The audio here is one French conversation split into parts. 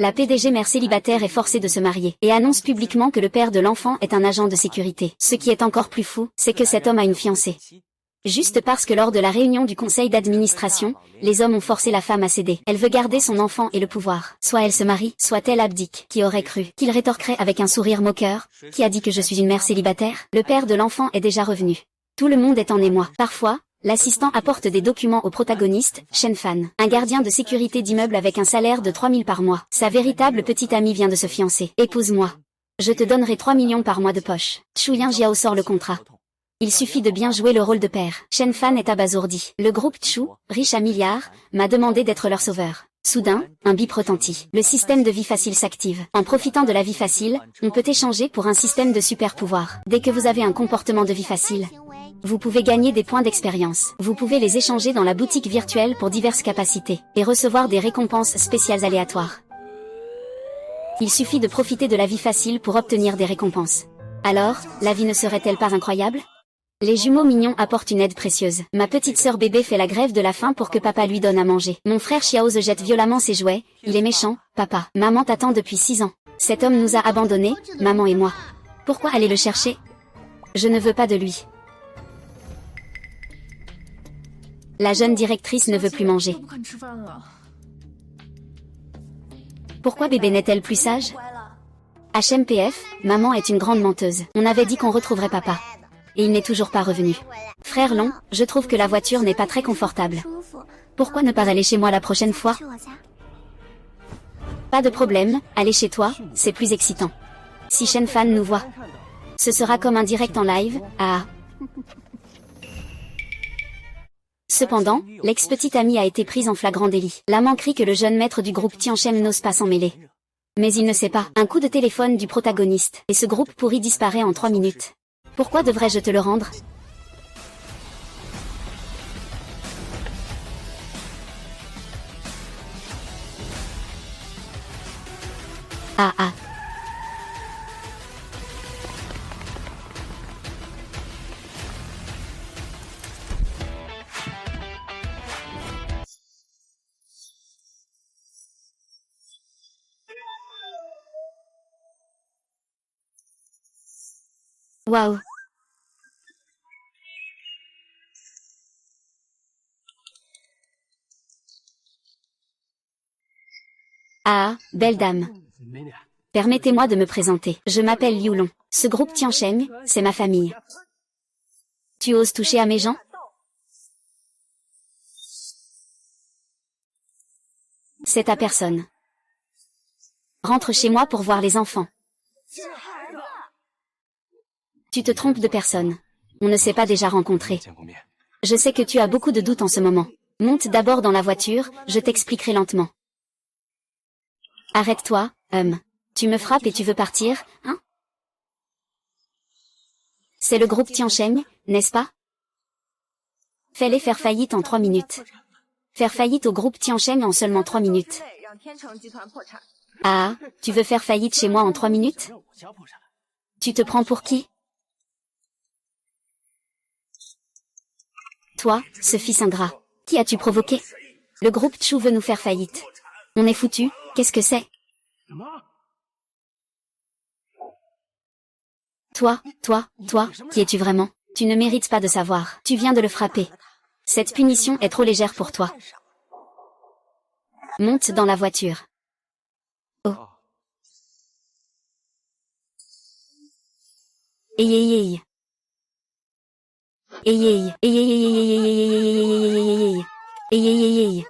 La PDG mère célibataire est forcée de se marier et annonce publiquement que le père de l'enfant est un agent de sécurité. Ce qui est encore plus fou, c'est que cet homme a une fiancée. Juste parce que lors de la réunion du conseil d'administration, les hommes ont forcé la femme à céder. Elle veut garder son enfant et le pouvoir. Soit elle se marie, soit elle abdique. Qui aurait cru qu'il rétorquerait avec un sourire moqueur? Qui a dit que je suis une mère célibataire? Le père de l'enfant est déjà revenu. Tout le monde est en émoi. Parfois, l'assistant apporte des documents au protagoniste, Shen Fan, un gardien de sécurité d'immeuble avec un salaire de 3 000 par mois. Sa véritable petite amie vient de se fiancer. Épouse-moi. Je te donnerai 3 millions par mois de poche. Chu Yingjiao sort le contrat. Il suffit de bien jouer le rôle de père. Shen Fan est abasourdi. Le groupe Chu, riche à milliards, m'a demandé d'être leur sauveur. Soudain, un bip retentit. Le système de vie facile s'active. En profitant de la vie facile, on peut échanger pour un système de super pouvoir. Dès que vous avez un comportement de vie facile, vous pouvez gagner des points d'expérience. Vous pouvez les échanger dans la boutique virtuelle pour diverses capacités et recevoir des récompenses spéciales aléatoires. Il suffit de profiter de la vie facile pour obtenir des récompenses. Alors, la vie ne serait-elle pas incroyable? Les jumeaux mignons apportent une aide précieuse. Ma petite sœur bébé fait la grève de la faim pour que papa lui donne à manger. Mon frère Xiao se jette violemment ses jouets. Il est méchant, papa. Maman t'attend depuis 6 ans. Cet homme nous a abandonnés, maman et moi. Pourquoi aller le chercher? Je ne veux pas de lui. La jeune directrice ne veut plus manger. Pourquoi bébé n'est-elle plus sage? HMPF, maman est une grande menteuse. On avait dit qu'on retrouverait papa. Et il n'est toujours pas revenu. Frère Long, je trouve que la voiture n'est pas très confortable. Pourquoi ne pas aller chez moi la prochaine fois? Pas de problème, aller chez toi, c'est plus excitant. Si Shen Fan nous voit, ce sera comme un direct en live, ah. Cependant, l'ex-petite amie a été prise en flagrant délit. L'amant crie que le jeune maître du groupe Tianchen n'ose pas s'en mêler. Mais il ne sait pas. Un coup de téléphone du protagoniste, et ce groupe pourri disparaît en 3 minutes. Pourquoi devrais-je te le rendre? Ah ah. Waouh. Ah, belle dame. Permettez-moi de me présenter. Je m'appelle Liu Long. Ce groupe Tiancheng, c'est ma famille. Tu oses toucher à mes gens? C'est ta personne. Rentre chez moi pour voir les enfants. Tu te trompes de personne. On ne s'est pas déjà rencontrés. Je sais que tu as beaucoup de doutes en ce moment. Monte d'abord dans la voiture, je t'expliquerai lentement. Arrête-toi, Tu me frappes et tu veux partir, hein? C'est le groupe Tiancheng, n'est-ce pas? Fais-les faire faillite en 3 minutes. Faire faillite au groupe Tiancheng en seulement 3 minutes. Ah, tu veux faire faillite chez moi en 3 minutes? Tu te prends pour qui? Toi, ce fils ingrat. Qui as-tu provoqué? Le groupe Chu veut nous faire faillite. On est foutu, qu'est-ce que c'est? Toi, qui es-tu vraiment? Tu ne mérites pas de savoir. Tu viens de le frapper. Cette punition est trop légère pour toi. Monte dans la voiture. Oh. Eyeyeye. Eyeyeye. Eyeyeye. Eyeyeye.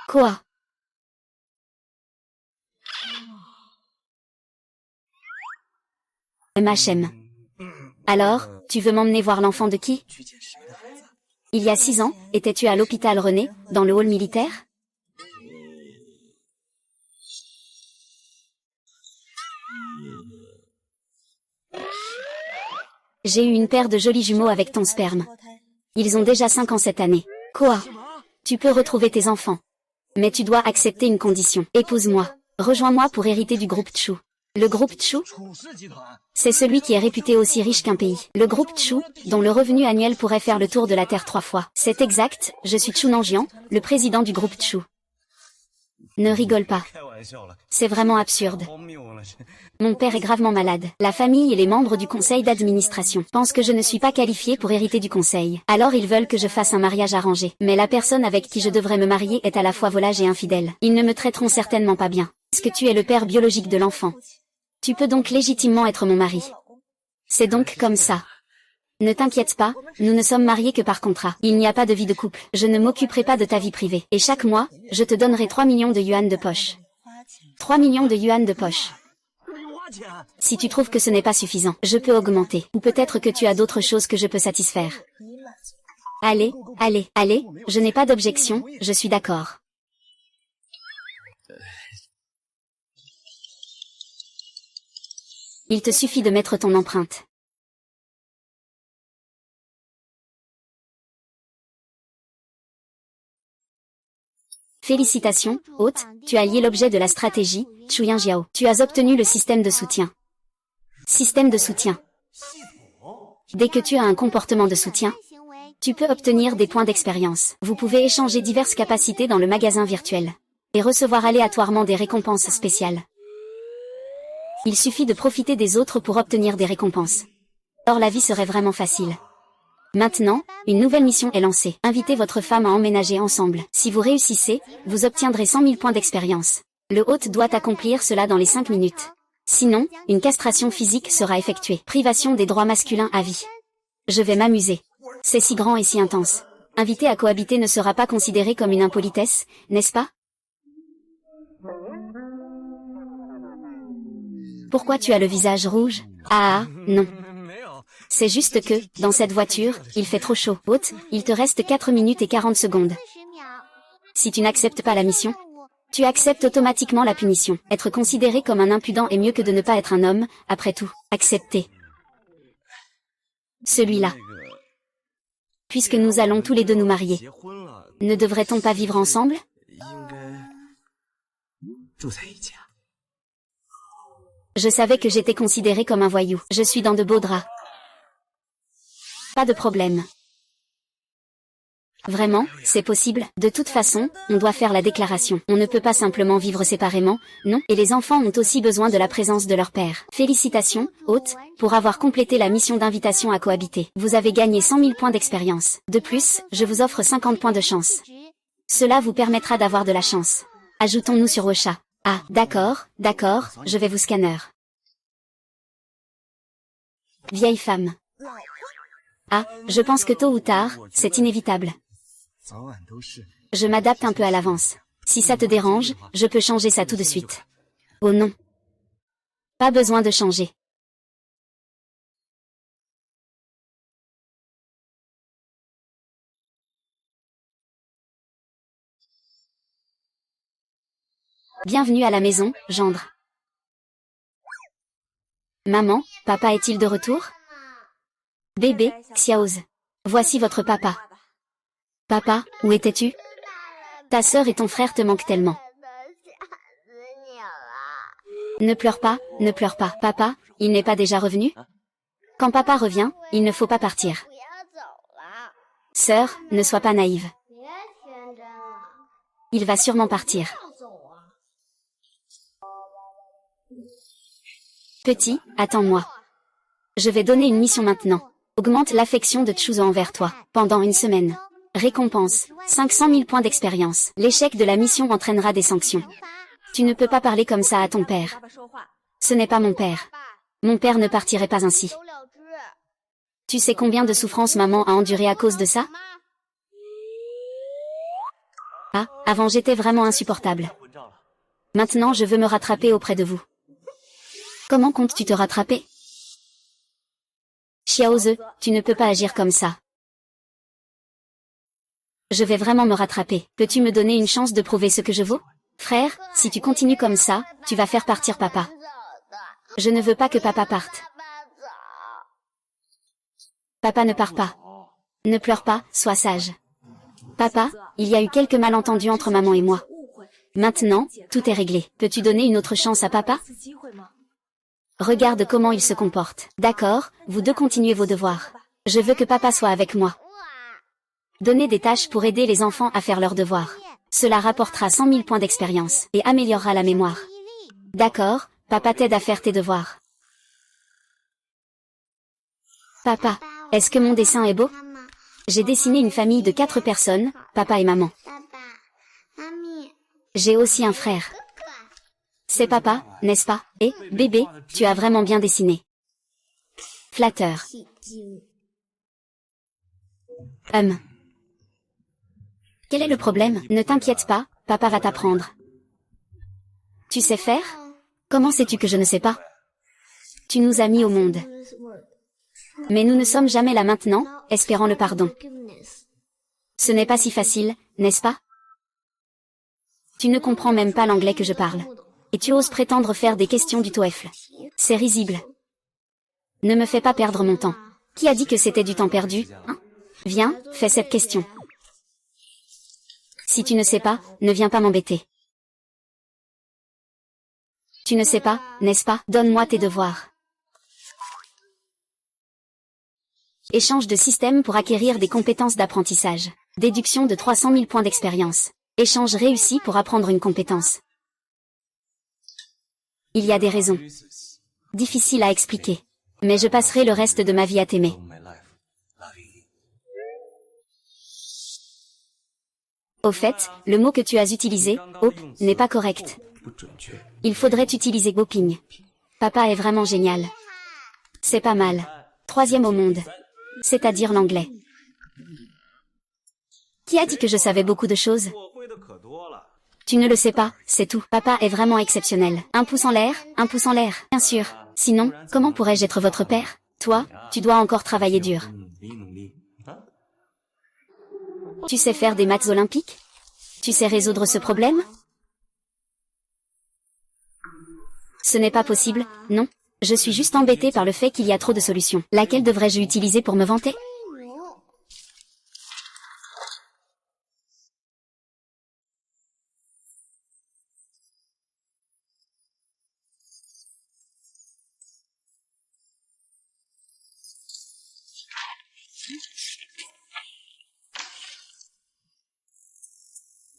Quoi? MHM. Alors, tu veux m'emmener voir l'enfant de qui? Il y a 6 ans, étais-tu à l'hôpital René, dans le hall militaire? J'ai eu une paire de jolis jumeaux avec ton sperme. Ils ont déjà 5 ans cette année. Quoi? Tu peux retrouver tes enfants. Mais tu dois accepter une condition. Épouse-moi. Rejoins-moi pour hériter du groupe Chu. Le groupe Chu, c'est celui qui est réputé aussi riche qu'un pays. Le groupe Chu, dont le revenu annuel pourrait faire le tour de la Terre 3 fois. C'est exact, je suis Chu Nanjian, le président du groupe Chu. Ne rigole pas. C'est vraiment absurde. Mon père est gravement malade. La famille et les membres du conseil d'administration pensent que je ne suis pas qualifiée pour hériter du conseil. Alors ils veulent que je fasse un mariage arrangé. Mais la personne avec qui je devrais me marier est à la fois volage et infidèle. Ils ne me traiteront certainement pas bien. Est-ce que tu es le père biologique de l'enfant? Tu peux donc légitimement être mon mari. C'est donc comme ça. Ne t'inquiète pas, nous ne sommes mariés que par contrat. Il n'y a pas de vie de couple. Je ne m'occuperai pas de ta vie privée. Et chaque mois, je te donnerai 3 millions de yuan de poche. 3 millions de yuan de poche. Si tu trouves que ce n'est pas suffisant, je peux augmenter. Ou peut-être que tu as d'autres choses que je peux satisfaire. Allez, allez, allez, je n'ai pas d'objection, je suis d'accord. Il te suffit de mettre ton empreinte. Félicitations, hôte, tu as lié l'objet de la stratégie, Chuyan Jiao. Tu as obtenu le système de soutien. Système de soutien. Dès que tu as un comportement de soutien, tu peux obtenir des points d'expérience. Vous pouvez échanger diverses capacités dans le magasin virtuel et recevoir aléatoirement des récompenses spéciales. Il suffit de profiter des autres pour obtenir des récompenses. Or la vie serait vraiment facile. Maintenant, une nouvelle mission est lancée. Invitez votre femme à emménager ensemble. Si vous réussissez, vous obtiendrez 100 000 points d'expérience. Le hôte doit accomplir cela dans les 5 minutes. Sinon, une castration physique sera effectuée. Privation des droits masculins à vie. Je vais m'amuser. C'est si grand et si intense. Inviter à cohabiter ne sera pas considéré comme une impolitesse, n'est-ce pas? Pourquoi tu as le visage rouge? Ah, non. C'est juste que, dans cette voiture, il fait trop chaud. Hôte, il te reste 4 minutes et 40 secondes. Si tu n'acceptes pas la mission, tu acceptes automatiquement la punition. Être considéré comme un impudent est mieux que de ne pas être un homme, après tout. Accepter. Celui-là. Puisque nous allons tous les deux nous marier. Ne devrait-on pas vivre ensemble? Je savais que j'étais considéré comme un voyou. Je suis dans de beaux draps. Pas de problème. Vraiment, c'est possible. De toute façon, on doit faire la déclaration. On ne peut pas simplement vivre séparément, non? Et les enfants ont aussi besoin de la présence de leur père. Félicitations, hôte, pour avoir complété la mission d'invitation à cohabiter. Vous avez gagné 100 000 points d'expérience. De plus, je vous offre 50 points de chance. Cela vous permettra d'avoir de la chance. Ajoutons-nous sur Ocha. Ah, d'accord, d'accord, je vais vous scanner. Vieille femme. Ah, je pense que tôt ou tard, c'est inévitable. Je m'adapte un peu à l'avance. Si ça te dérange, je peux changer ça tout de suite. Oh non. Pas besoin de changer. Bienvenue à la maison, gendre. Maman, papa est-il de retour? Bébé, Xiaoz. Voici votre papa. Papa, où étais-tu? Ta sœur et ton frère te manquent tellement. Ne pleure pas, ne pleure pas. Papa, il n'est pas déjà revenu? Quand papa revient, il ne faut pas partir. Sœur, ne sois pas naïve. Il va sûrement partir. Petit, attends-moi. Je vais donner une mission maintenant. Augmente l'affection de Chuzo envers toi, pendant une semaine. Récompense, 500 000 points d'expérience. L'échec de la mission entraînera des sanctions. Tu ne peux pas parler comme ça à ton père. Ce n'est pas mon père. Mon père ne partirait pas ainsi. Tu sais combien de souffrances maman a enduré à cause de ça? Ah, avant j'étais vraiment insupportable. Maintenant je veux me rattraper auprès de vous. Comment comptes-tu te rattraper? Xiaoze, tu ne peux pas agir comme ça. Je vais vraiment me rattraper. Peux-tu me donner une chance de prouver ce que je vaux? Frère, si tu continues comme ça, tu vas faire partir papa. Je ne veux pas que papa parte. Papa ne part pas. Ne pleure pas, sois sage. Papa, il y a eu quelques malentendus entre maman et moi. Maintenant, tout est réglé. Peux-tu donner une autre chance à papa? Regarde comment il se comporte. D'accord, vous deux continuez vos devoirs. Je veux que papa soit avec moi. Donnez des tâches pour aider les enfants à faire leurs devoirs. Cela rapportera 100 000 points d'expérience et améliorera la mémoire. D'accord, papa t'aide à faire tes devoirs. Papa, est-ce que mon dessin est beau? J'ai dessiné une famille de 4 personnes, papa et maman. J'ai aussi un frère. C'est papa, n'est-ce pas? Et, bébé, tu as vraiment bien dessiné. Flatteur. Quel est le problème? Ne t'inquiète pas, papa va t'apprendre. Tu sais faire? Comment sais-tu que je ne sais pas? Tu nous as mis au monde. Mais nous ne sommes jamais là maintenant, espérant le pardon. Ce n'est pas si facile, n'est-ce pas? Tu ne comprends même pas l'anglais que je parle. Et tu oses prétendre faire des questions du TOEFL. C'est risible. Ne me fais pas perdre mon temps. Qui a dit que c'était du temps perdu, hein? Viens, fais cette question. Si tu ne sais pas, ne viens pas m'embêter. Tu ne sais pas, n'est-ce pas? Donne-moi tes devoirs. Échange de système pour acquérir des compétences d'apprentissage. Déduction de 300 000 points d'expérience. Échange réussi pour apprendre une compétence. Il y a des raisons. Difficiles à expliquer. Mais je passerai le reste de ma vie à t'aimer. Au fait, le mot que tu as utilisé, hope, n'est pas correct. Il faudrait utiliser hoping. Papa est vraiment génial. C'est pas mal. 3e au monde. C'est-à-dire l'anglais. Qui a dit que je savais beaucoup de choses? Tu ne le sais pas, c'est tout. Papa est vraiment exceptionnel. Un pouce en l'air, un pouce en l'air, bien sûr. Sinon, comment pourrais-je être votre père? Toi, tu dois encore travailler dur. Tu sais faire des maths olympiques? Tu sais résoudre ce problème? Ce n'est pas possible, non? Je suis juste embêtée par le fait qu'il y a trop de solutions. Laquelle devrais-je utiliser pour me vanter?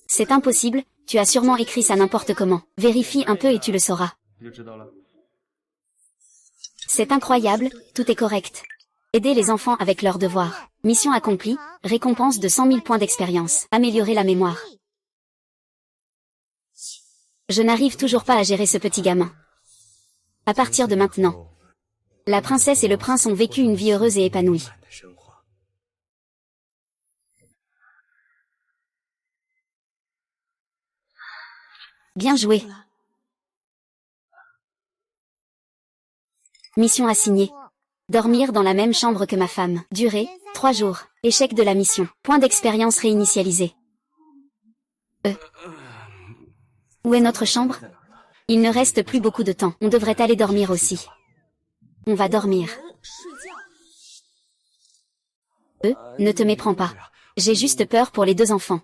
C'est impossible, tu as sûrement écrit ça n'importe comment. Vérifie un peu et tu le sauras. C'est incroyable, tout est correct. Aider les enfants avec leurs devoirs. Mission accomplie, récompense de 100 000 points d'expérience. Améliorer la mémoire. Je n'arrive toujours pas à gérer ce petit gamin. À partir de maintenant, la princesse et le prince ont vécu une vie heureuse et épanouie. Bien joué. Mission assignée. Dormir dans la même chambre que ma femme. Durée, 3 jours. Échec de la mission. Point d'expérience réinitialisé. Où est notre chambre? Il ne reste plus beaucoup de temps. On devrait aller dormir aussi. On va dormir. Ne te méprends pas. J'ai juste peur pour les 2 enfants.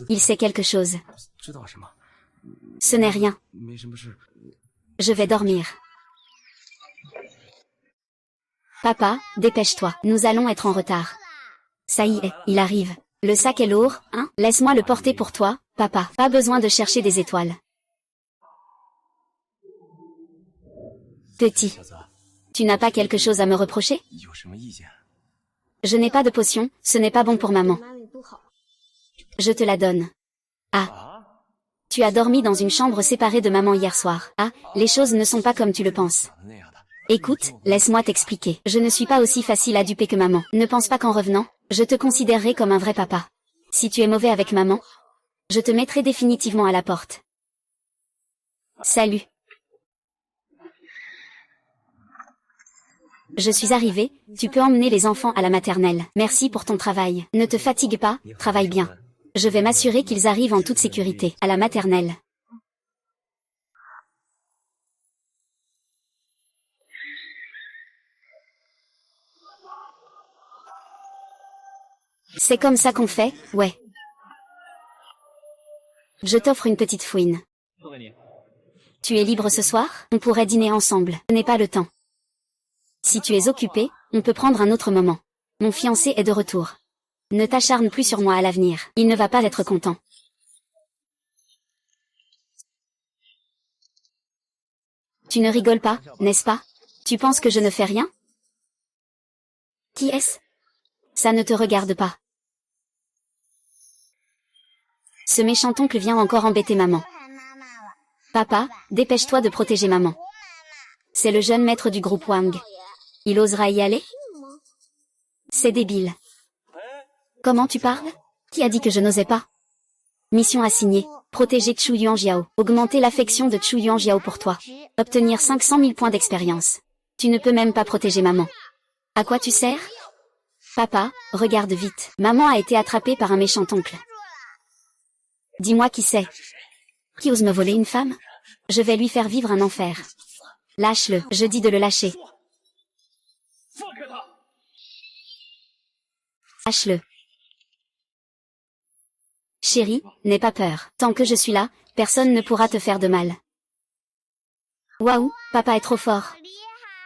Il sait quelque chose. Ce n'est rien. Je vais dormir. Papa, dépêche-toi. Nous allons être en retard. Ça y est, il arrive. Le sac est lourd, hein? Laisse-moi le porter pour toi, papa. Pas besoin de chercher des étoiles. Petit. Tu n'as pas quelque chose à me reprocher? Je n'ai pas de potion, ce n'est pas bon pour maman. Je te la donne. Ah. Tu as dormi dans une chambre séparée de maman hier soir. Ah, les choses ne sont pas comme tu le penses. Écoute, laisse-moi t'expliquer. Je ne suis pas aussi facile à duper que maman. Ne pense pas qu'en revenant, je te considérerai comme un vrai papa. Si tu es mauvais avec maman, je te mettrai définitivement à la porte. Salut. Je suis arrivée, tu peux emmener les enfants à la maternelle. Merci pour ton travail. Ne te fatigue pas, travaille bien. Je vais m'assurer qu'ils arrivent en toute sécurité à la maternelle. C'est comme ça qu'on fait, ouais. Je t'offre une petite fouine. Tu es libre ce soir? On pourrait dîner ensemble. Je n'ai pas le temps. Si tu es occupé, on peut prendre un autre moment. Mon fiancé est de retour. Ne t'acharne plus sur moi à l'avenir. Il ne va pas être content. Tu ne rigoles pas, n'est-ce pas? Tu penses que je ne fais rien? Qui est-ce? Ça ne te regarde pas. Ce méchant oncle vient encore embêter maman. Papa, dépêche-toi de protéger maman. C'est le jeune maître du groupe Wang. Il osera y aller? C'est débile. Comment tu parles? Qui a dit que je n'osais pas? Mission assignée. Protéger Chu Yuanjiao. Augmenter l'affection de Chu Yuanjiao pour toi. Obtenir 500 000 points d'expérience. Tu ne peux même pas protéger maman. À quoi tu sers? Papa, regarde vite. Maman a été attrapée par un méchant oncle. Dis-moi qui c'est. Qui ose me voler une femme? Je vais lui faire vivre un enfer. Lâche-le, je dis de le lâcher. Lâche-le. Chérie, n'aie pas peur. Tant que je suis là, personne ne pourra te faire de mal. Waouh, papa est trop fort.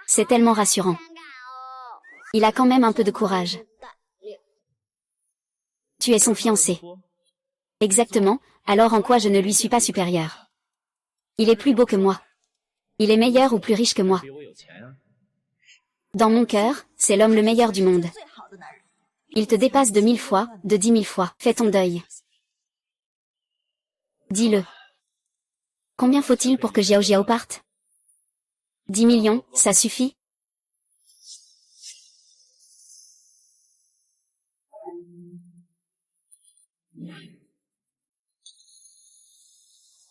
C'est tellement rassurant. Il a quand même un peu de courage. Tu es son fiancé. Exactement, alors en quoi je ne lui suis pas supérieure? Il est plus beau que moi. Il est meilleur ou plus riche que moi. Dans mon cœur, c'est l'homme le meilleur du monde. Il te dépasse de 1000 fois, de 10 000 fois. Fais ton deuil. Dis-le. Combien faut-il pour que Xiao Jiao parte? 10 millions, ça suffit?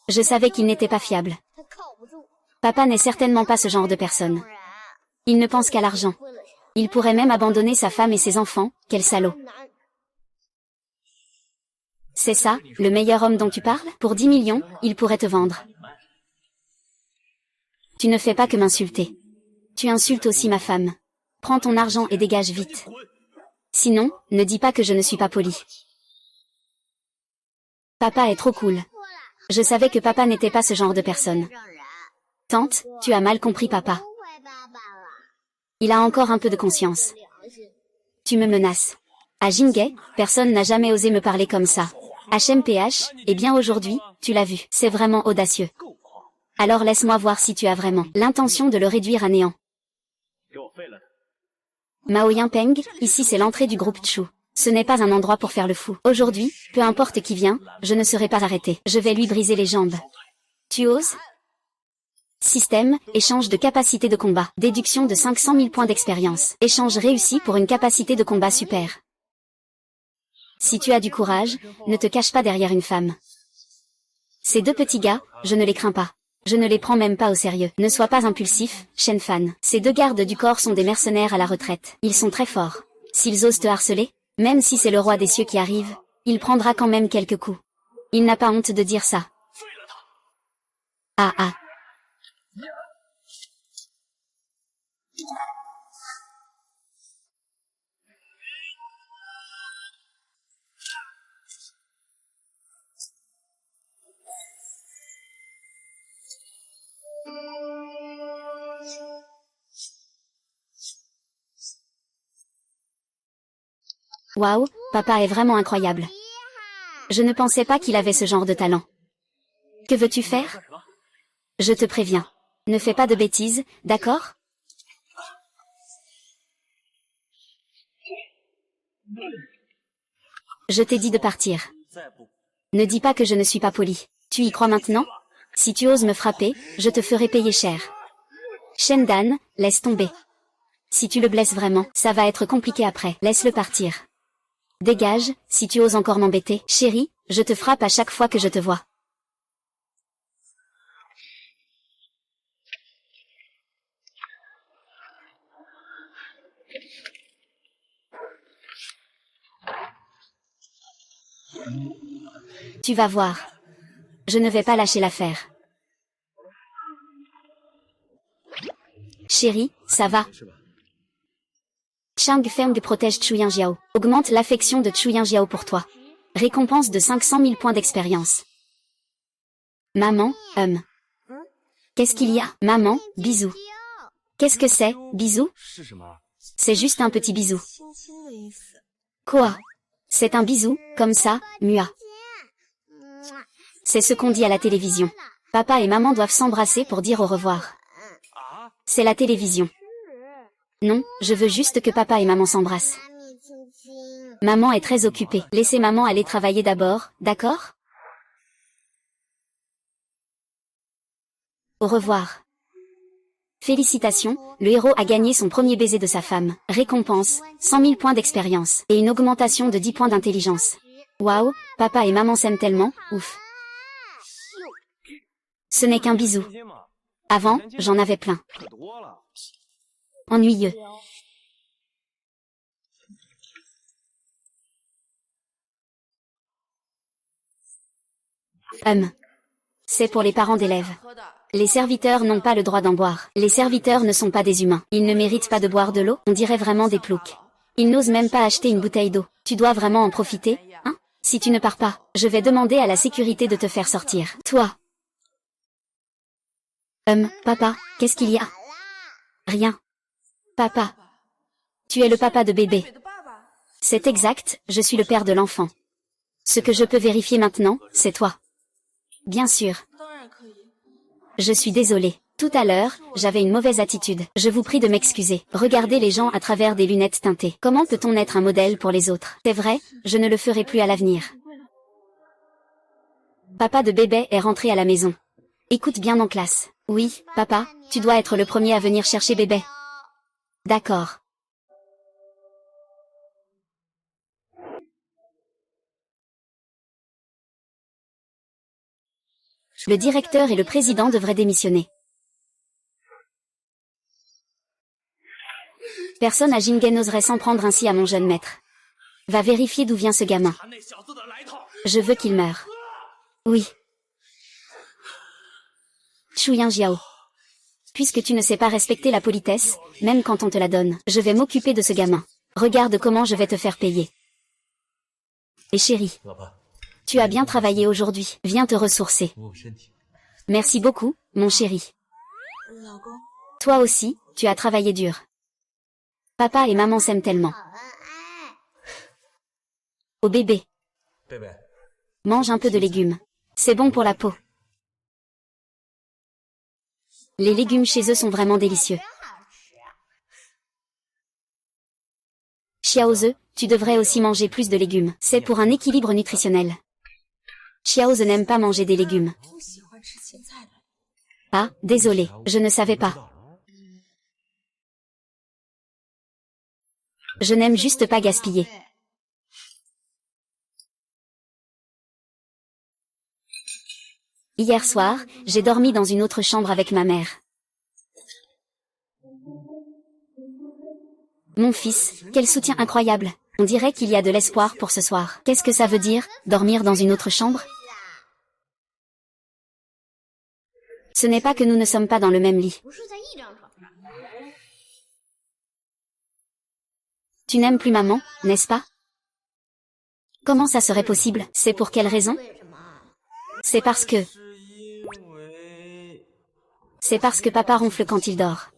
Je savais qu'il n'était pas fiable. Papa n'est certainement pas ce genre de personne. Il ne pense qu'à l'argent. Il pourrait même abandonner sa femme et ses enfants, quel salaud. C'est ça, le meilleur homme dont tu parles? Pour 10 millions, il pourrait te vendre. Tu ne fais pas que m'insulter. Tu insultes aussi ma femme. Prends ton argent et dégage vite. Sinon, ne dis pas que je ne suis pas poli. Papa est trop cool. Je savais que papa n'était pas ce genre de personne. Tante, tu as mal compris papa. Il a encore un peu de conscience. Tu me menaces. À Jinghe, personne n'a jamais osé me parler comme ça. HMPH, eh bien aujourd'hui, tu l'as vu, c'est vraiment audacieux. Alors laisse-moi voir si tu as vraiment l'intention de le réduire à néant. Mao Yinpeng, ici c'est l'entrée du groupe Chu. Ce n'est pas un endroit pour faire le fou. Aujourd'hui, peu importe qui vient, je ne serai pas arrêté. Je vais lui briser les jambes. Tu oses? Système, échange de capacité de combat. Déduction de 500 000 points d'expérience. Échange réussi pour une capacité de combat super. Si tu as du courage, ne te cache pas derrière une femme. Ces deux petits gars, je ne les crains pas. Je ne les prends même pas au sérieux. Ne sois pas impulsif, Shen Fan. Ces deux gardes du corps sont des mercenaires à la retraite. Ils sont très forts. S'ils osent te harceler, même si c'est le roi des cieux qui arrive, il prendra quand même quelques coups. Il n'a pas honte de dire ça. Ah ah. Waouh, papa est vraiment incroyable. Je ne pensais pas qu'il avait ce genre de talent. Que veux-tu faire? Je te préviens. Ne fais pas de bêtises, d'accord? Je t'ai dit de partir. Ne dis pas que je ne suis pas poli. Tu y crois maintenant? Si tu oses me frapper, je te ferai payer cher. Shendan, laisse tomber. Si tu le blesses vraiment, ça va être compliqué après. Laisse-le partir. Dégage, si tu oses encore m'embêter. Chérie, je te frappe à chaque fois que je te vois. Tu vas voir. Je ne vais pas lâcher l'affaire. Chérie, ça va. Chang Feng protège Chu Yingjiao. Augmente l'affection de Chu Yingjiao pour toi. Récompense de 500 000 points d'expérience. Maman, Qu'est-ce qu'il y a? Maman, bisous. Qu'est-ce que c'est, bisous? C'est juste un petit bisou. Quoi? C'est un bisou, comme ça, mua. C'est ce qu'on dit à la télévision. Papa et maman doivent s'embrasser pour dire au revoir. C'est la télévision. Non, je veux juste que papa et maman s'embrassent. Maman est très occupée. Laissez maman aller travailler d'abord, d'accord? Au revoir. Félicitations, le héros a gagné son premier baiser de sa femme. Récompense, 100 000 points d'expérience et une augmentation de 10 points d'intelligence. Waouh, papa et maman s'aiment tellement, ouf. Ce n'est qu'un bisou. Avant, j'en avais plein. Ennuyeux. C'est pour les parents d'élèves. Les serviteurs n'ont pas le droit d'en boire. Les serviteurs ne sont pas des humains. Ils ne méritent pas de boire de l'eau, on dirait vraiment des ploucs. Ils n'osent même pas acheter une bouteille d'eau. Tu dois vraiment en profiter, hein? Si tu ne pars pas, je vais demander à la sécurité de te faire sortir. Toi. Papa, qu'est-ce qu'il y a? Rien. Papa. Tu es le papa de bébé. C'est exact, je suis le père de l'enfant. Ce que je peux vérifier maintenant, c'est toi. Bien sûr. Je suis désolée. Tout à l'heure, j'avais une mauvaise attitude. Je vous prie de m'excuser. Regardez les gens à travers des lunettes teintées. Comment peut-on être un modèle pour les autres? C'est vrai, je ne le ferai plus à l'avenir. Papa de bébé est rentré à la maison. Écoute bien en classe. Oui, papa, tu dois être le premier à venir chercher bébé. D'accord. Le directeur et le président devraient démissionner. Personne à Jingen n'oserait s'en prendre ainsi à mon jeune maître. Va vérifier d'où vient ce gamin. Je veux qu'il meure. Oui. Chuyan Jiao. Puisque tu ne sais pas respecter la politesse, même quand on te la donne, je vais m'occuper de ce gamin. Regarde comment je vais te faire payer. Et chérie, tu as bien travaillé aujourd'hui. Viens te ressourcer. Merci beaucoup, mon chéri. Toi aussi, tu as travaillé dur. Papa et maman s'aiment tellement. Au bébé. Mange un peu de légumes. C'est bon pour la peau. Les légumes chez eux sont vraiment délicieux. Xiaoze, tu devrais aussi manger plus de légumes. C'est pour un équilibre nutritionnel. Xiaoze n'aime pas manger des légumes. Ah, désolé, je ne savais pas. Je n'aime juste pas gaspiller. Hier soir, j'ai dormi dans une autre chambre avec ma mère. Mon fils, quel soutien incroyable. On dirait qu'il y a de l'espoir pour ce soir. Qu'est-ce que ça veut dire, dormir dans une autre chambre? Ce n'est pas que nous ne sommes pas dans le même lit. Tu n'aimes plus maman, n'est-ce pas? Comment ça serait possible? C'est pour quelle raison? C'est parce que... C'est parce que papa ronfle quand il dort.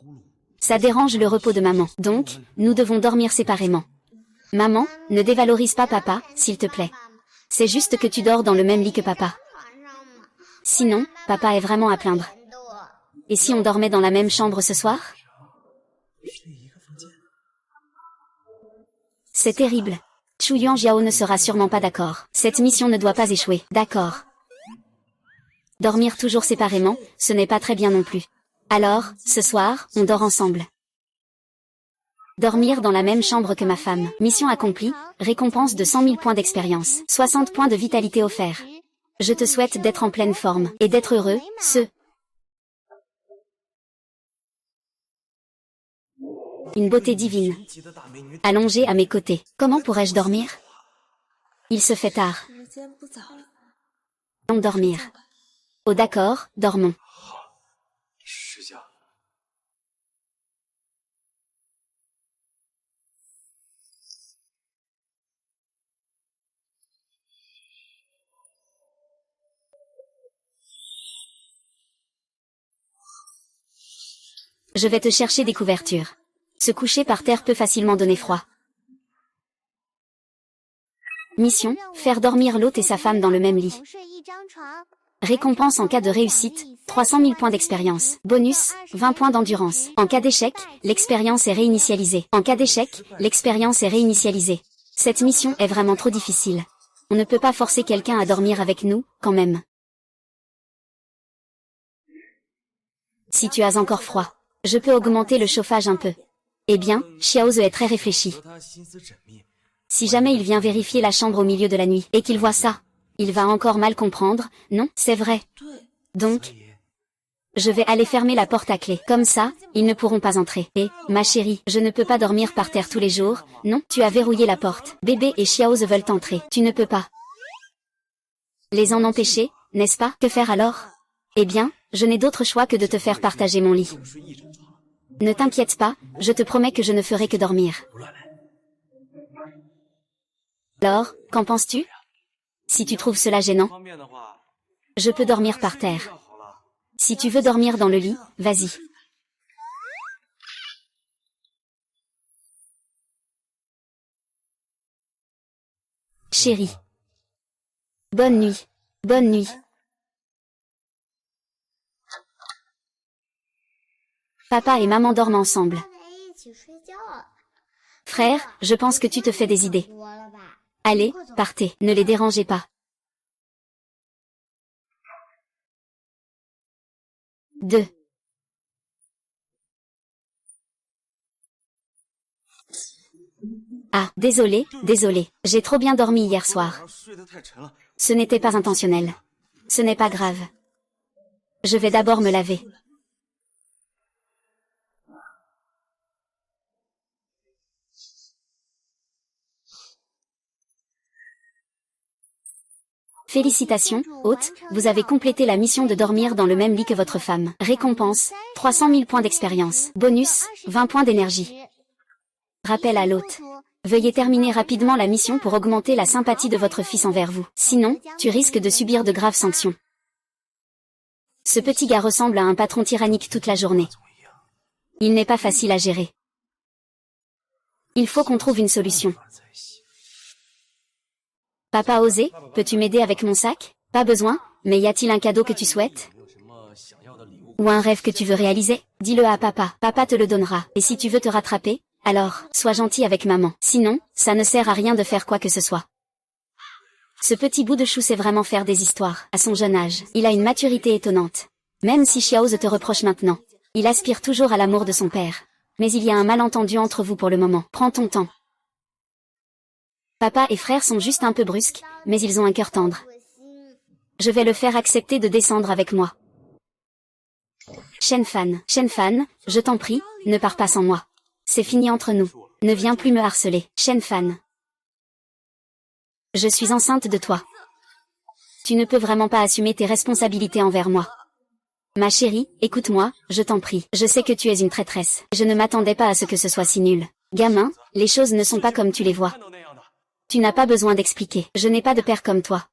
Ça dérange le repos de maman. Donc, nous devons dormir séparément. Maman, ne dévalorise pas papa, s'il te plaît. C'est juste que tu dors dans le même lit que papa. Sinon, papa est vraiment à plaindre. Et si on dormait dans la même chambre ce soir? C'est terrible. Chu Yuanjiao ne sera sûrement pas d'accord. Cette mission ne doit pas échouer. D'accord. Dormir toujours séparément, ce n'est pas très bien non plus. Alors, ce soir, on dort ensemble. Dormir dans la même chambre que ma femme. Mission accomplie, récompense de 100 000 points d'expérience. 60 points de vitalité offerts. Je te souhaite d'être en pleine forme, et d'être heureux, Une beauté divine. Allongée à mes côtés. Comment pourrais-je dormir? Il se fait tard. Donc dormir. Oh d'accord, dormons. Je vais te chercher des couvertures. Se coucher par terre peut facilement donner froid. Mission, faire dormir l'hôte et sa femme dans le même lit. Récompense en cas de réussite, 300 000 points d'expérience. Bonus, 20 points d'endurance. En cas d'échec, l'expérience est réinitialisée. En cas d'échec, l'expérience est réinitialisée. Cette mission est vraiment trop difficile. On ne peut pas forcer quelqu'un à dormir avec nous, quand même. Si tu as encore froid, je peux augmenter le chauffage un peu. Eh bien, Xiaoze est très réfléchi. Si jamais il vient vérifier la chambre au milieu de la nuit, et qu'il voit ça, il va encore mal comprendre, non, c'est vrai. Donc, je vais aller fermer la porte à clé. Comme ça, ils ne pourront pas entrer. Et, ma chérie, je ne peux pas dormir par terre tous les jours. Non, tu as verrouillé la porte. Bébé et Xiaoze veulent entrer. Tu ne peux pas les en empêcher, n'est-ce pas? Que faire alors? Eh bien, je n'ai d'autre choix que de te faire partager mon lit. Ne t'inquiète pas, je te promets que je ne ferai que dormir. Alors, qu'en penses-tu? Si tu trouves cela gênant, je peux dormir par terre. Si tu veux dormir dans le lit, vas-y. Chérie. Bonne nuit. Bonne nuit. Papa et maman dorment ensemble. Frère, je pense que tu te fais des idées. Allez, partez, ne les dérangez pas. 2. Ah, désolé, j'ai trop bien dormi hier soir. Ce n'était pas intentionnel. Ce n'est pas grave. Je vais d'abord me laver. Félicitations, hôte, vous avez complété la mission de dormir dans le même lit que votre femme. Récompense, 300 000 points d'expérience. Bonus, 20 points d'énergie. Rappel à l'hôte. Veuillez terminer rapidement la mission pour augmenter la sympathie de votre fils envers vous. Sinon, tu risques de subir de graves sanctions. Ce petit gars ressemble à un patron tyrannique toute la journée. Il n'est pas facile à gérer. Il faut qu'on trouve une solution. Papa Osé, peux-tu m'aider avec mon sac? Pas besoin, mais y a-t-il un cadeau que tu souhaites? Ou un rêve que tu veux réaliser? Dis-le à papa, papa te le donnera. Et si tu veux te rattraper, alors, sois gentil avec maman. Sinon, ça ne sert à rien de faire quoi que ce soit. Ce petit bout de chou sait vraiment faire des histoires. À son jeune âge, il a une maturité étonnante. Même si Xiaoze te reproche maintenant, il aspire toujours à l'amour de son père. Mais il y a un malentendu entre vous pour le moment. Prends ton temps. Papa et frère sont juste un peu brusques, mais ils ont un cœur tendre. Je vais le faire accepter de descendre avec moi. Shenfan, je t'en prie, ne pars pas sans moi. C'est fini entre nous. Ne viens plus me harceler. Shenfan. Je suis enceinte de toi. Tu ne peux vraiment pas assumer tes responsabilités envers moi. Ma chérie, écoute-moi, je t'en prie. Je sais que tu es une traîtresse. Je ne m'attendais pas à ce que ce soit si nul. Gamin, les choses ne sont pas comme tu les vois. Tu n'as pas besoin d'expliquer. Je n'ai pas de père comme toi.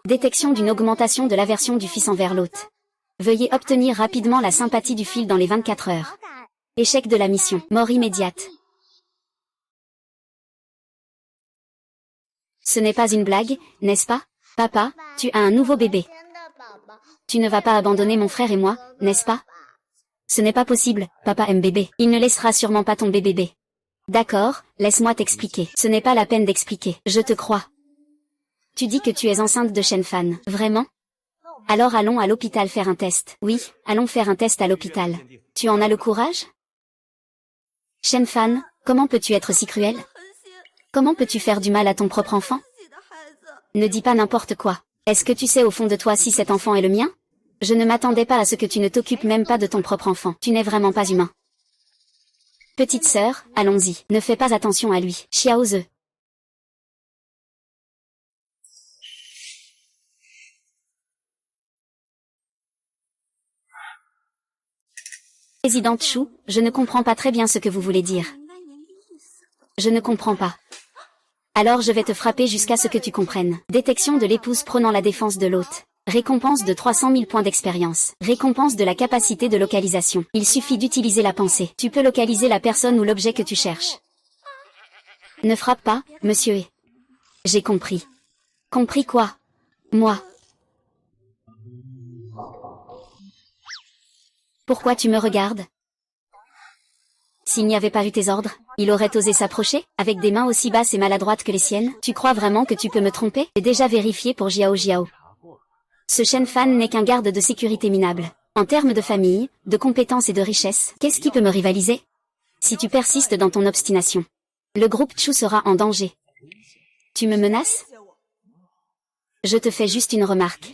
Détection d'une augmentation de l'aversion du fils envers l'hôte. Veuillez obtenir rapidement la sympathie du fils dans les 24 heures. Échec de la mission. Mort immédiate. Ce n'est pas une blague, n'est-ce pas? Papa, tu as un nouveau bébé. Tu ne vas pas abandonner mon frère et moi, n'est-ce pas? Ce n'est pas possible, papa aime bébé. Il ne laissera sûrement pas tomber bébé. D'accord, laisse-moi t'expliquer. Ce n'est pas la peine d'expliquer. Je te crois. Tu dis que tu es enceinte de Shenfan. Vraiment? Alors allons à l'hôpital faire un test. Oui, allons faire un test à l'hôpital. Tu en as le courage? Shenfan, comment peux-tu être si cruel? Comment peux-tu faire du mal à ton propre enfant? Ne dis pas n'importe quoi. Est-ce que tu sais au fond de toi si cet enfant est le mien? Je ne m'attendais pas à ce que tu ne t'occupes même pas de ton propre enfant. Tu n'es vraiment pas humain. Petite sœur, allons-y. Ne fais pas attention à lui. Xiaoze. Présidente Chou, je ne comprends pas très bien ce que vous voulez dire. Je ne comprends pas. Alors je vais te frapper jusqu'à ce que tu comprennes. Détection de l'épouse prônant la défense de l'hôte. Récompense de 300 000 points d'expérience. Récompense de la capacité de localisation. Il suffit d'utiliser la pensée. Tu peux localiser la personne ou l'objet que tu cherches. Ne frappe pas, monsieur E. J'ai compris. Compris quoi? Moi. Pourquoi tu me regardes? S'il n'y avait pas eu tes ordres, il aurait osé s'approcher, avec des mains aussi basses et maladroites que les siennes. Tu crois vraiment que tu peux me tromper? J'ai déjà vérifié pour Jiao Jiao. Ce Shen Fan n'est qu'un garde de sécurité minable. En termes de famille, de compétences et de richesse, qu'est-ce qui peut me rivaliser? Si tu persistes dans ton obstination, le groupe Chu sera en danger. Tu me menaces? Je te fais juste une remarque.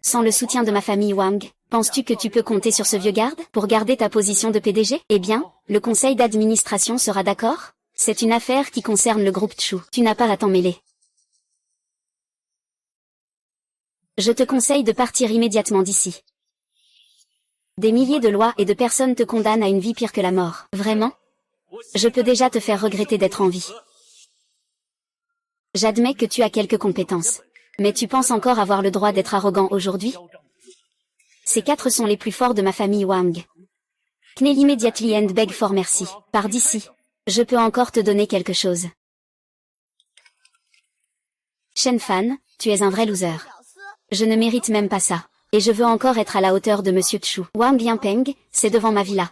Sans le soutien de ma famille Wang, penses-tu que tu peux compter sur ce vieux garde pour garder ta position de PDG? Eh bien, le conseil d'administration sera d'accord? C'est une affaire qui concerne le groupe Chu. Tu n'as pas à t'en mêler. Je te conseille de partir immédiatement d'ici. Des milliers de lois et de personnes te condamnent à une vie pire que la mort. Vraiment? Je peux déjà te faire regretter d'être en vie. J'admets que tu as quelques compétences. Mais tu penses encore avoir le droit d'être arrogant aujourd'hui? Ces 4 sont les plus forts de ma famille Wang. Kneel immediately and beg for mercy. Pars d'ici. Je peux encore te donner quelque chose. Shen Fan, tu es un vrai loser. Je ne mérite même pas ça. Et je veux encore être à la hauteur de Monsieur Chu. Wang Yanpeng, c'est devant ma villa.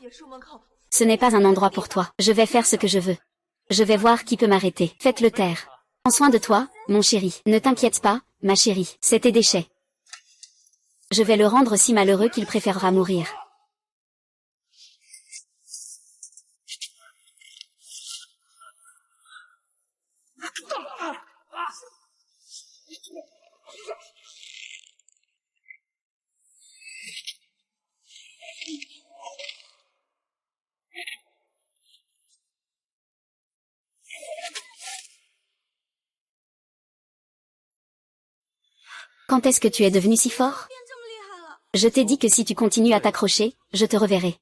Ce n'est pas un endroit pour toi. Je vais faire ce que je veux. Je vais voir qui peut m'arrêter. Faites-le taire. Prends soin de toi, mon chéri. Ne t'inquiète pas, ma chérie. C'est tes déchets. Je vais le rendre si malheureux qu'il préférera mourir. Quand est-ce que tu es devenu si fort? Je t'ai dit que si tu continues à t'accrocher, je te reverrai.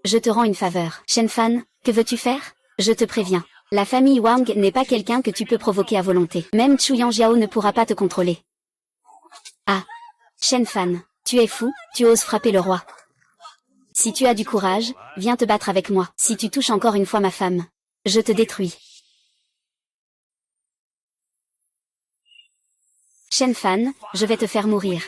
Je te rends une faveur. Shen Fan, que veux-tu faire? Je te préviens. La famille Wang n'est pas quelqu'un que tu peux provoquer à volonté. Même Chu Yangjiao ne pourra pas te contrôler. Ah. Shen Fan, tu es fou, tu oses frapper le roi. Si tu as du courage, viens te battre avec moi. Si tu touches encore une fois ma femme, je te détruis. Shen Fan, je vais te faire mourir.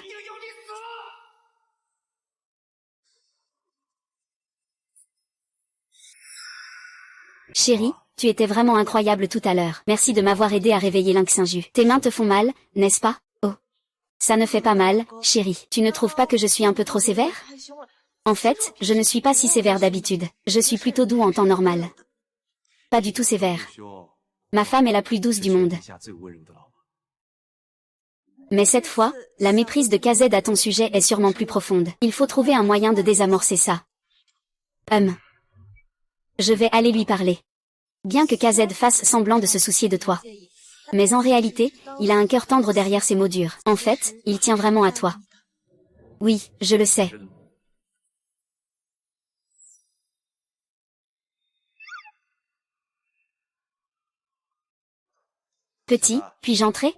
Chérie, tu étais vraiment incroyable tout à l'heure. Merci de m'avoir aidé à réveiller Link Saint-Ju. Tes mains te font mal, n'est-ce pas? Oh. Ça ne fait pas mal, chérie. Tu ne trouves pas que je suis un peu trop sévère? En fait, je ne suis pas si sévère d'habitude. Je suis plutôt doux en temps normal. Pas du tout sévère. Ma femme est la plus douce du monde. Mais cette fois, la méprise de KZ à ton sujet est sûrement plus profonde. Il faut trouver un moyen de désamorcer ça. Je vais aller lui parler. Bien que KZ fasse semblant de se soucier de toi. Mais en réalité, il a un cœur tendre derrière ses mots durs. En fait, il tient vraiment à toi. Oui, je le sais. Petit, puis-je entrer?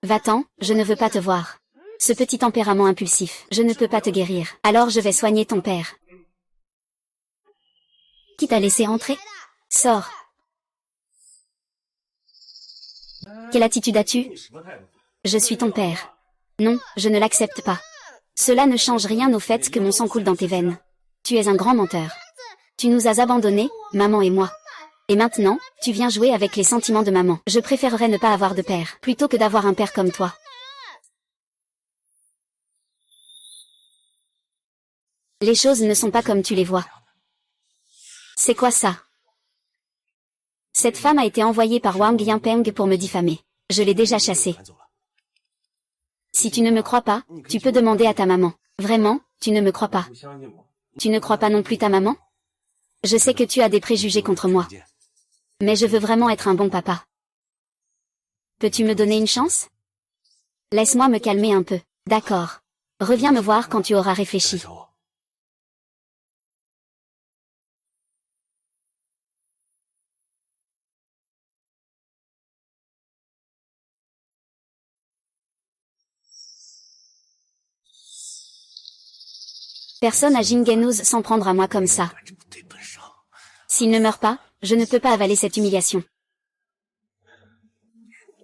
Va-t'en, je ne veux pas te voir. Ce petit tempérament impulsif, je ne peux pas te guérir. Alors je vais soigner ton père. Qui t'a laissé entrer? Sors. Quelle attitude as-tu? Je suis ton père. Non, je ne l'accepte pas. Cela ne change rien au fait que mon sang coule dans tes veines. Tu es un grand menteur. Tu nous as abandonnés, maman et moi. Et maintenant, tu viens jouer avec les sentiments de maman. Je préférerais ne pas avoir de père, plutôt que d'avoir un père comme toi. Les choses ne sont pas comme tu les vois. C'est quoi ça? Cette femme a été envoyée par Wang Yanpeng pour me diffamer. Je l'ai déjà chassée. Si tu ne me crois pas, tu peux demander à ta maman. Vraiment, tu ne me crois pas. Tu ne crois pas non plus ta maman? Je sais que tu as des préjugés contre moi. Mais je veux vraiment être un bon papa. Peux-tu me donner une chance? Laisse-moi me calmer un peu. D'accord. Reviens me voir quand tu auras réfléchi. Personne à Jingen n'ose s'en prendre à moi comme ça. S'il ne meurt pas, je ne peux pas avaler cette humiliation.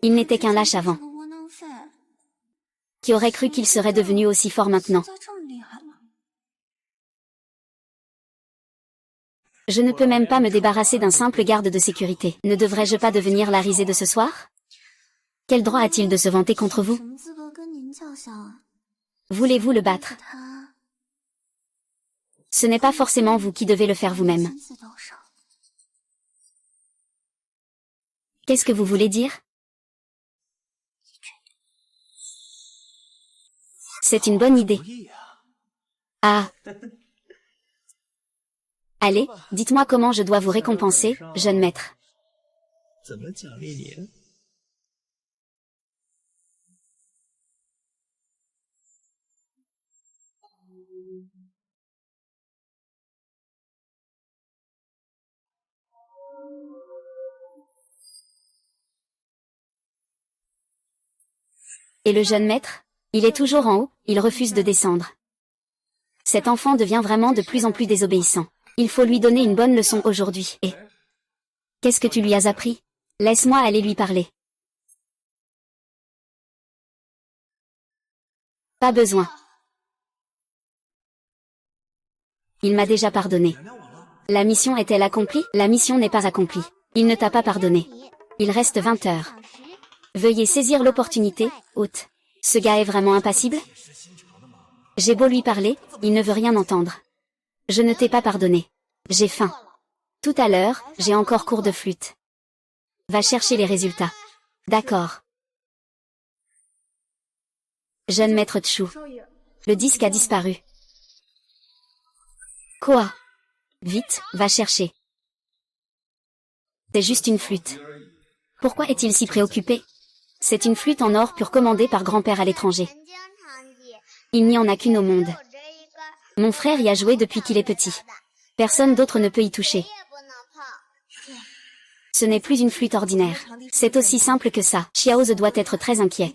Il n'était qu'un lâche avant. Qui aurait cru qu'il serait devenu aussi fort maintenant? Je ne peux même pas me débarrasser d'un simple garde de sécurité. Ne devrais-je pas devenir la risée de ce soir? Quel droit a-t-il de se vanter contre vous? Voulez-vous le battre? Ce n'est pas forcément vous qui devez le faire vous-même. Qu'est-ce que vous voulez dire? C'est une bonne idée. Ah. Allez, dites-moi comment je dois vous récompenser, jeune maître. Et le jeune maître? Il est toujours en haut, il refuse de descendre. Cet enfant devient vraiment de plus en plus désobéissant. Il faut lui donner une bonne leçon aujourd'hui. Et qu'est-ce que tu lui as appris? Laisse-moi aller lui parler. Pas besoin. Il m'a déjà pardonné. La mission est-elle accomplie? La mission n'est pas accomplie. Il ne t'a pas pardonné. Il reste 20 heures. Veuillez saisir l'opportunité, hôte. Ce gars est vraiment impassible? J'ai beau lui parler, il ne veut rien entendre. Je ne t'ai pas pardonné. J'ai faim. Tout à l'heure, j'ai encore cours de flûte. Va chercher les résultats. D'accord. Jeune maître Tchou. Le disque a disparu. Quoi? Vite, va chercher. C'est juste une flûte. Pourquoi est-il si préoccupé? C'est une flûte en or pur commandée par grand-père à l'étranger. Il n'y en a qu'une au monde. Mon frère y a joué depuis qu'il est petit. Personne d'autre ne peut y toucher. Ce n'est plus une flûte ordinaire. C'est aussi simple que ça. Xiaoze doit être très inquiet.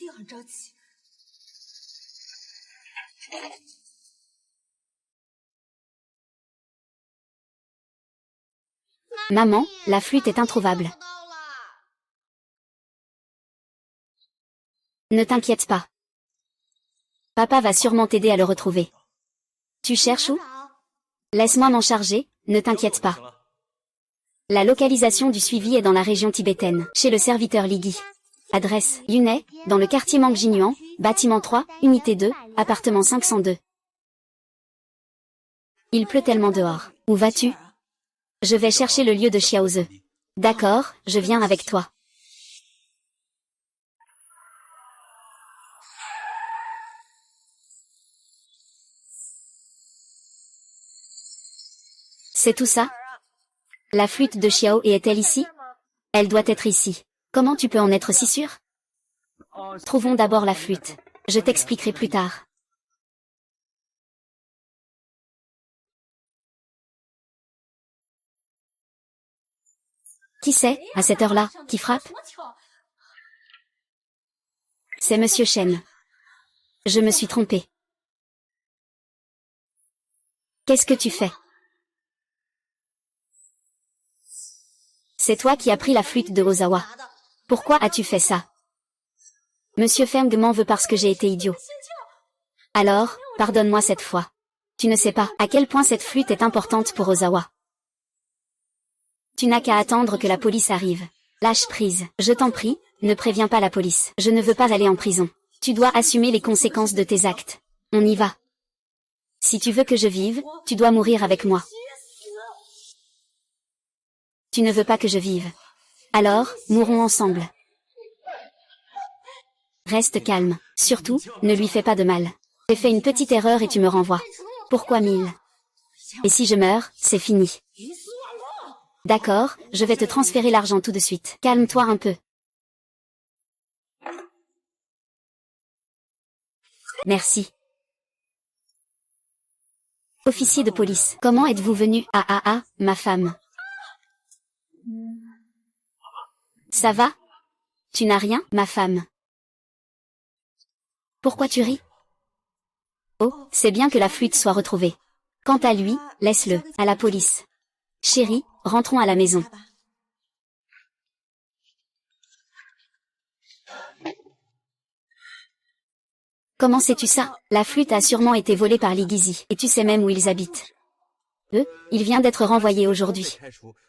Maman, la flûte est introuvable. Ne t'inquiète pas. Papa va sûrement t'aider à le retrouver. Tu cherches où? Laisse-moi m'en charger, ne t'inquiète pas. La localisation du suivi est dans la région tibétaine, chez le serviteur Ligui. Adresse, Yunai, dans le quartier Mangjingyuan, bâtiment 3, unité 2, appartement 502. Il pleut tellement dehors. Où vas-tu? Je vais chercher le lieu de Xiaoze. D'accord, je viens avec toi. C'est tout ça? La flûte de Xiao est-elle ici? Elle doit être ici. Comment tu peux en être si sûr? Trouvons d'abord la flûte. Je t'expliquerai plus tard. Qui c'est, à cette heure-là, qui frappe? C'est Monsieur Shen. Je me suis trompée. Qu'est-ce que tu fais? C'est toi qui as pris la flûte de Ozawa. Pourquoi as-tu fait ça? Monsieur Feng m'en veut parce que j'ai été idiot. Alors, pardonne-moi cette fois. Tu ne sais pas à quel point cette flûte est importante pour Ozawa. Tu n'as qu'à attendre que la police arrive. Lâche prise, je t'en prie, ne préviens pas la police. Je ne veux pas aller en prison. Tu dois assumer les conséquences de tes actes. On y va. Si tu veux que je vive, tu dois mourir avec moi. Tu ne veux pas que je vive. Alors, mourons ensemble. Reste calme. Surtout, ne lui fais pas de mal. J'ai fait une petite erreur et tu me renvoies. Pourquoi 1000? Et si je meurs, c'est fini. D'accord, je vais te transférer l'argent tout de suite. Calme-toi un peu. Merci. Officier de police, comment êtes-vous venu? Ah, ma femme. Ça va? Tu n'as rien, ma femme? Pourquoi tu ris? Oh, c'est bien que la flûte soit retrouvée. Quant à lui, laisse-le, à la police. Chérie, rentrons à la maison. Comment sais-tu ça? La flûte a sûrement été volée par les Gizi, et tu sais même où ils habitent. Il vient d'être renvoyé aujourd'hui.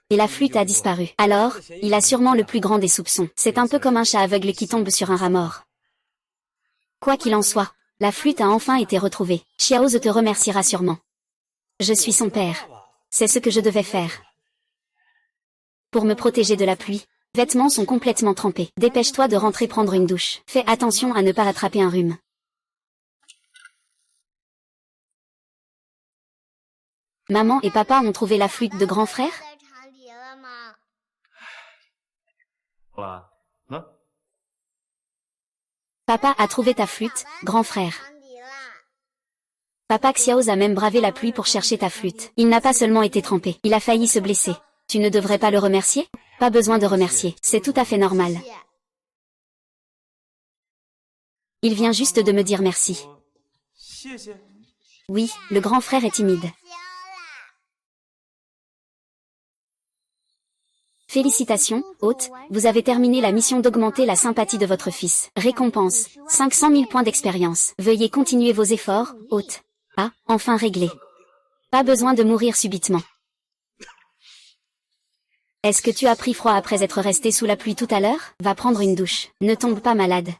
Et la flûte a disparu. Alors, il a sûrement le plus grand des soupçons. C'est un peu comme un chat aveugle qui tombe sur un rat mort. Quoi qu'il en soit, la flûte a enfin été retrouvée. Xiaoze te remerciera sûrement. Je suis son père. C'est ce que je devais faire. Pour me protéger de la pluie, vêtements sont complètement trempés. Dépêche-toi de rentrer prendre une douche. Fais attention à ne pas attraper un rhume. Maman et papa ont trouvé la flûte de grand frère? Papa a trouvé ta flûte, grand frère. Papa Xiaoze a même bravé la pluie pour chercher ta flûte. Il n'a pas seulement été trempé, il a failli se blesser. Tu ne devrais pas le remercier? Pas besoin de remercier, c'est tout à fait normal. Il vient juste de me dire merci. Oui, le grand frère est timide. Félicitations, hôte, vous avez terminé la mission d'augmenter la sympathie de votre fils. Récompense, 500 000 points d'expérience. Veuillez continuer vos efforts, hôte. Ah, enfin réglé. Pas besoin de mourir subitement. Est-ce que tu as pris froid après être resté sous la pluie tout à l'heure? Va prendre une douche. Ne tombe pas malade.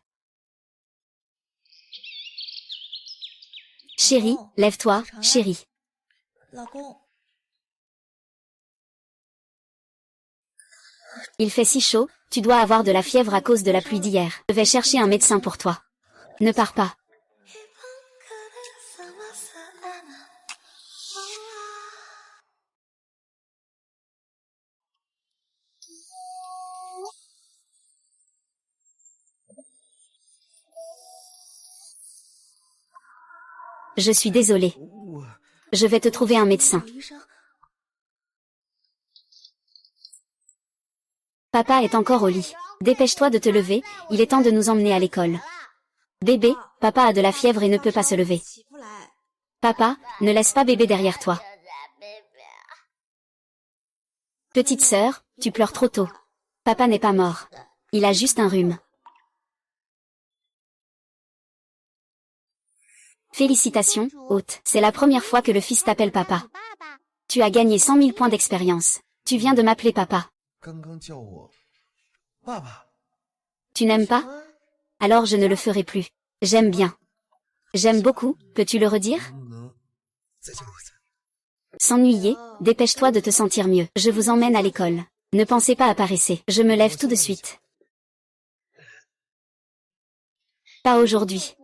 Chérie, lève-toi, chérie. Il fait si chaud, tu dois avoir de la fièvre à cause de la pluie d'hier. Je vais chercher un médecin pour toi. Ne pars pas. Je suis désolée. Je vais te trouver un médecin. Papa est encore au lit. Dépêche-toi de te lever, il est temps de nous emmener à l'école. Bébé, papa a de la fièvre et ne peut pas se lever. Papa, ne laisse pas bébé derrière toi. Petite sœur, tu pleures trop tôt. Papa n'est pas mort. Il a juste un rhume. Félicitations, hôte. C'est la première fois que le fils t'appelle papa. Tu as gagné 100 000 points d'expérience. Tu viens de m'appeler papa. Tu n'aimes pas? Alors je ne le ferai plus. J'aime bien. J'aime beaucoup, peux-tu le redire? S'ennuyer, dépêche-toi de te sentir mieux. Je vous emmène à l'école. Ne pensez pas à paresser. Je me lève tout de suite. Pas aujourd'hui.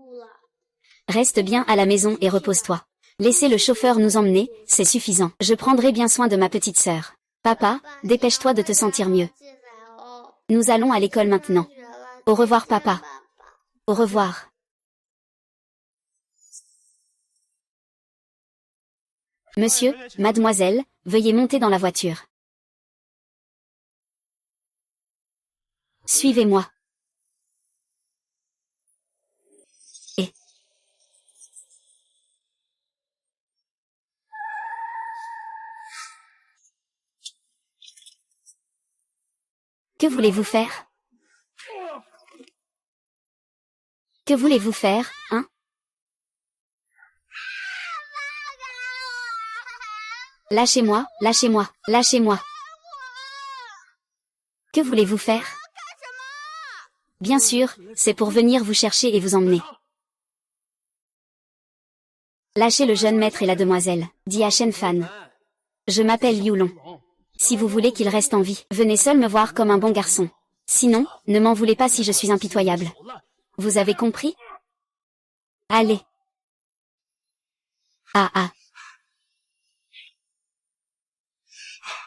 Reste bien à la maison et repose-toi. Laissez le chauffeur nous emmener, c'est suffisant. Je prendrai bien soin de ma petite sœur. Papa, dépêche-toi de te sentir mieux. Nous allons à l'école maintenant. Au revoir papa. Au revoir. Monsieur, mademoiselle, veuillez monter dans la voiture. Suivez-moi. Et que voulez-vous faire? Que voulez-vous faire, hein? Lâchez-moi, lâchez-moi, lâchez-moi. Que voulez-vous faire? Bien sûr, c'est pour venir vous chercher et vous emmener. Lâchez le jeune maître et la demoiselle, dit à Shen Fan. Je m'appelle Liu Long. Si vous voulez qu'il reste en vie, venez seul me voir comme un bon garçon. Sinon, ne m'en voulez pas si je suis impitoyable. Vous avez compris? Allez. Ah ah.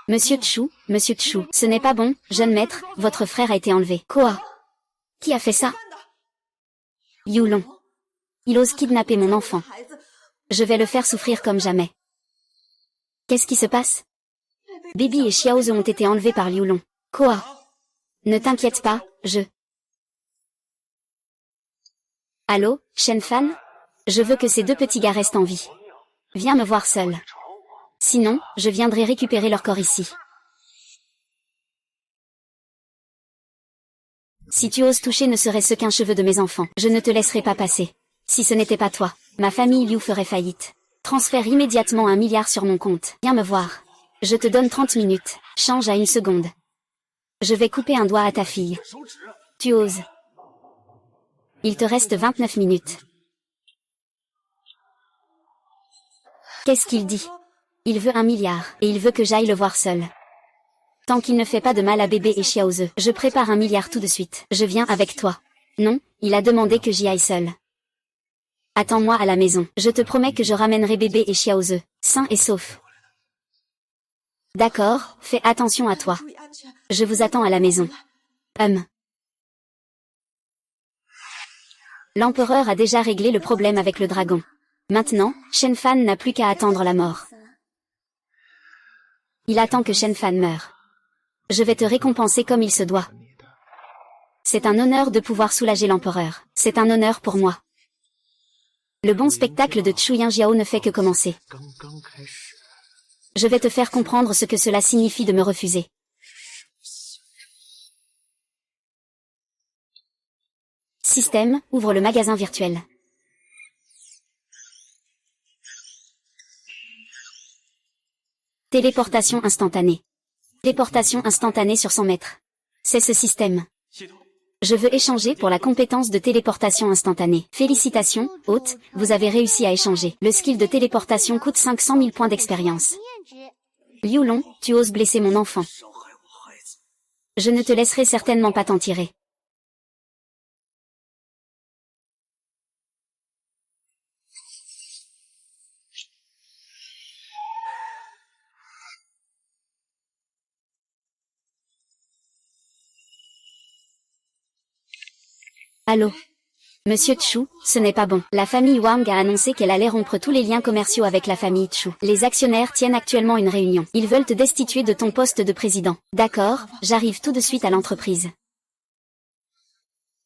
Monsieur Tchou, ce n'est pas bon, jeune maître, votre frère a été enlevé. Quoi? Qui a fait ça? Liu Long. Il ose kidnapper mon enfant. Je vais le faire souffrir comme jamais. Qu'est-ce qui se passe? Bibi et Xiaoze ont été enlevés par Liu Long. Quoi? Ne t'inquiète pas, Allô, Shen Fan? Je veux que ces deux petits gars restent en vie. Viens me voir seul. Sinon, je viendrai récupérer leur corps ici. Si tu oses toucher ne serait-ce qu'un cheveu de mes enfants, je ne te laisserai pas passer. Si ce n'était pas toi, ma famille Liu ferait faillite. Transfère immédiatement 1 milliard sur mon compte. Viens me voir. Je te donne 30 minutes. Change à 1 seconde. Je vais couper un doigt à ta fille. Tu oses. Il te reste 29 minutes. Qu'est-ce qu'il dit? Il veut 1 milliard, et il veut que j'aille le voir seul. Tant qu'il ne fait pas de mal à bébé et Xiaoze, je prépare 1 milliard tout de suite. Je viens avec toi. Non, il a demandé que j'y aille seul. Attends-moi à la maison. Je te promets que je ramènerai bébé et Xiaoze, sains et saufs. D'accord, fais attention à toi. Je vous attends à la maison. L'empereur a déjà réglé le problème avec le dragon. Maintenant, Shen Fan n'a plus qu'à attendre la mort. Il attend que Shen Fan meure. Je vais te récompenser comme il se doit. C'est un honneur de pouvoir soulager l'empereur. C'est un honneur pour moi. Le bon spectacle de Chu Yingjiao ne fait que commencer. Je vais te faire comprendre ce que cela signifie de me refuser. Système, ouvre le magasin virtuel. Téléportation instantanée. Téléportation instantanée sur son maître. C'est ce système. Je veux échanger pour la compétence de téléportation instantanée. Félicitations, hôte, vous avez réussi à échanger. Le skill de téléportation coûte 500 000 points d'expérience. Liu Long, tu oses blesser mon enfant. Je ne te laisserai certainement pas t'en tirer. Allô? Monsieur Chu, ce n'est pas bon. La famille Wang a annoncé qu'elle allait rompre tous les liens commerciaux avec la famille Chu. Les actionnaires tiennent actuellement une réunion. Ils veulent te destituer de ton poste de président. D'accord, j'arrive tout de suite à l'entreprise.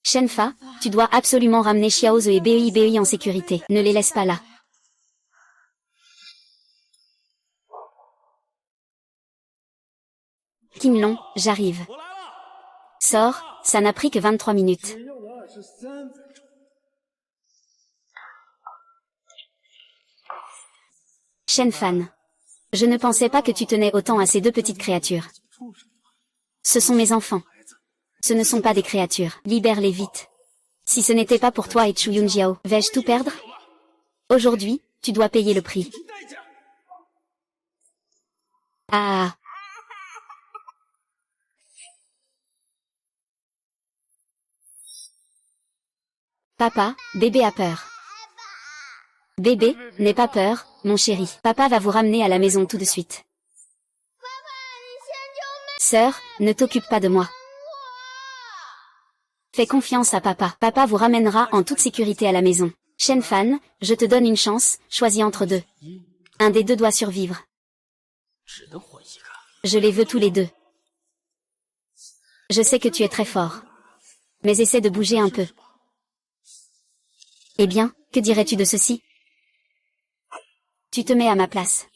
Shenfa, tu dois absolument ramener Xiaoze et Bei en sécurité. Ne les laisse pas là. Kim Long, j'arrive. Sors, ça n'a pris que 23 minutes. Shen Fan. Je ne pensais pas que tu tenais autant à ces deux petites créatures. Ce sont mes enfants. Ce ne sont pas des créatures. Libère-les vite. Si ce n'était pas pour toi et Chu Yunjiao, vais-je tout perdre? Aujourd'hui, tu dois payer le prix. Ah. Papa, bébé a peur. Bébé, n'aie pas peur, mon chéri. Papa va vous ramener à la maison tout de suite. Sœur, ne t'occupe pas de moi. Fais confiance à papa. Papa vous ramènera en toute sécurité à la maison. Shen Fan, je te donne une chance, choisis entre deux. Un des deux doit survivre. Je les veux tous les deux. Je sais que tu es très fort. Mais essaie de bouger un peu. Eh bien, que dirais-tu de ceci? Tu te mets à ma place.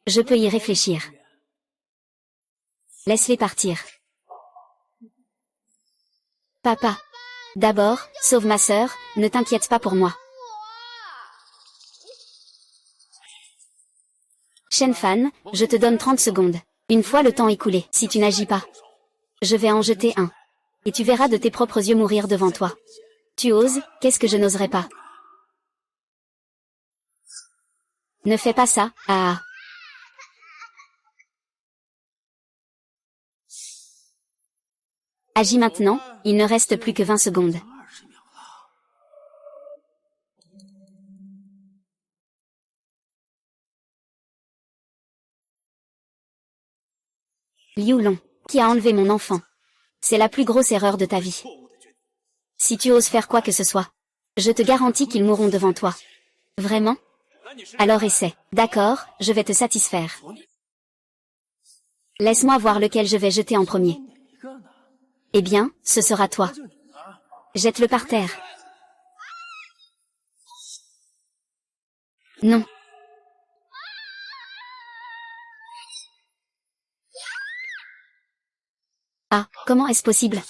Je peux y réfléchir. Laisse-les partir. Papa. D'abord, sauve ma sœur, ne t'inquiète pas pour moi. Shen Fan, je te donne 30 secondes. Une fois le temps écoulé, si tu n'agis pas, je vais en jeter un. Et tu verras de tes propres yeux mourir devant toi. Tu oses, qu'est-ce que je n'oserais pas? Ne fais pas ça, ah. Agis maintenant, il ne reste plus que 20 secondes. Liu Long, qui a enlevé mon enfant? C'est la plus grosse erreur de ta vie. Si tu oses faire quoi que ce soit, je te garantis qu'ils mourront devant toi. Vraiment? Alors essaie. D'accord, je vais te satisfaire. Laisse-moi voir lequel je vais jeter en premier. Eh bien, ce sera toi. Jette-le par terre. Non. Comment est-ce possible?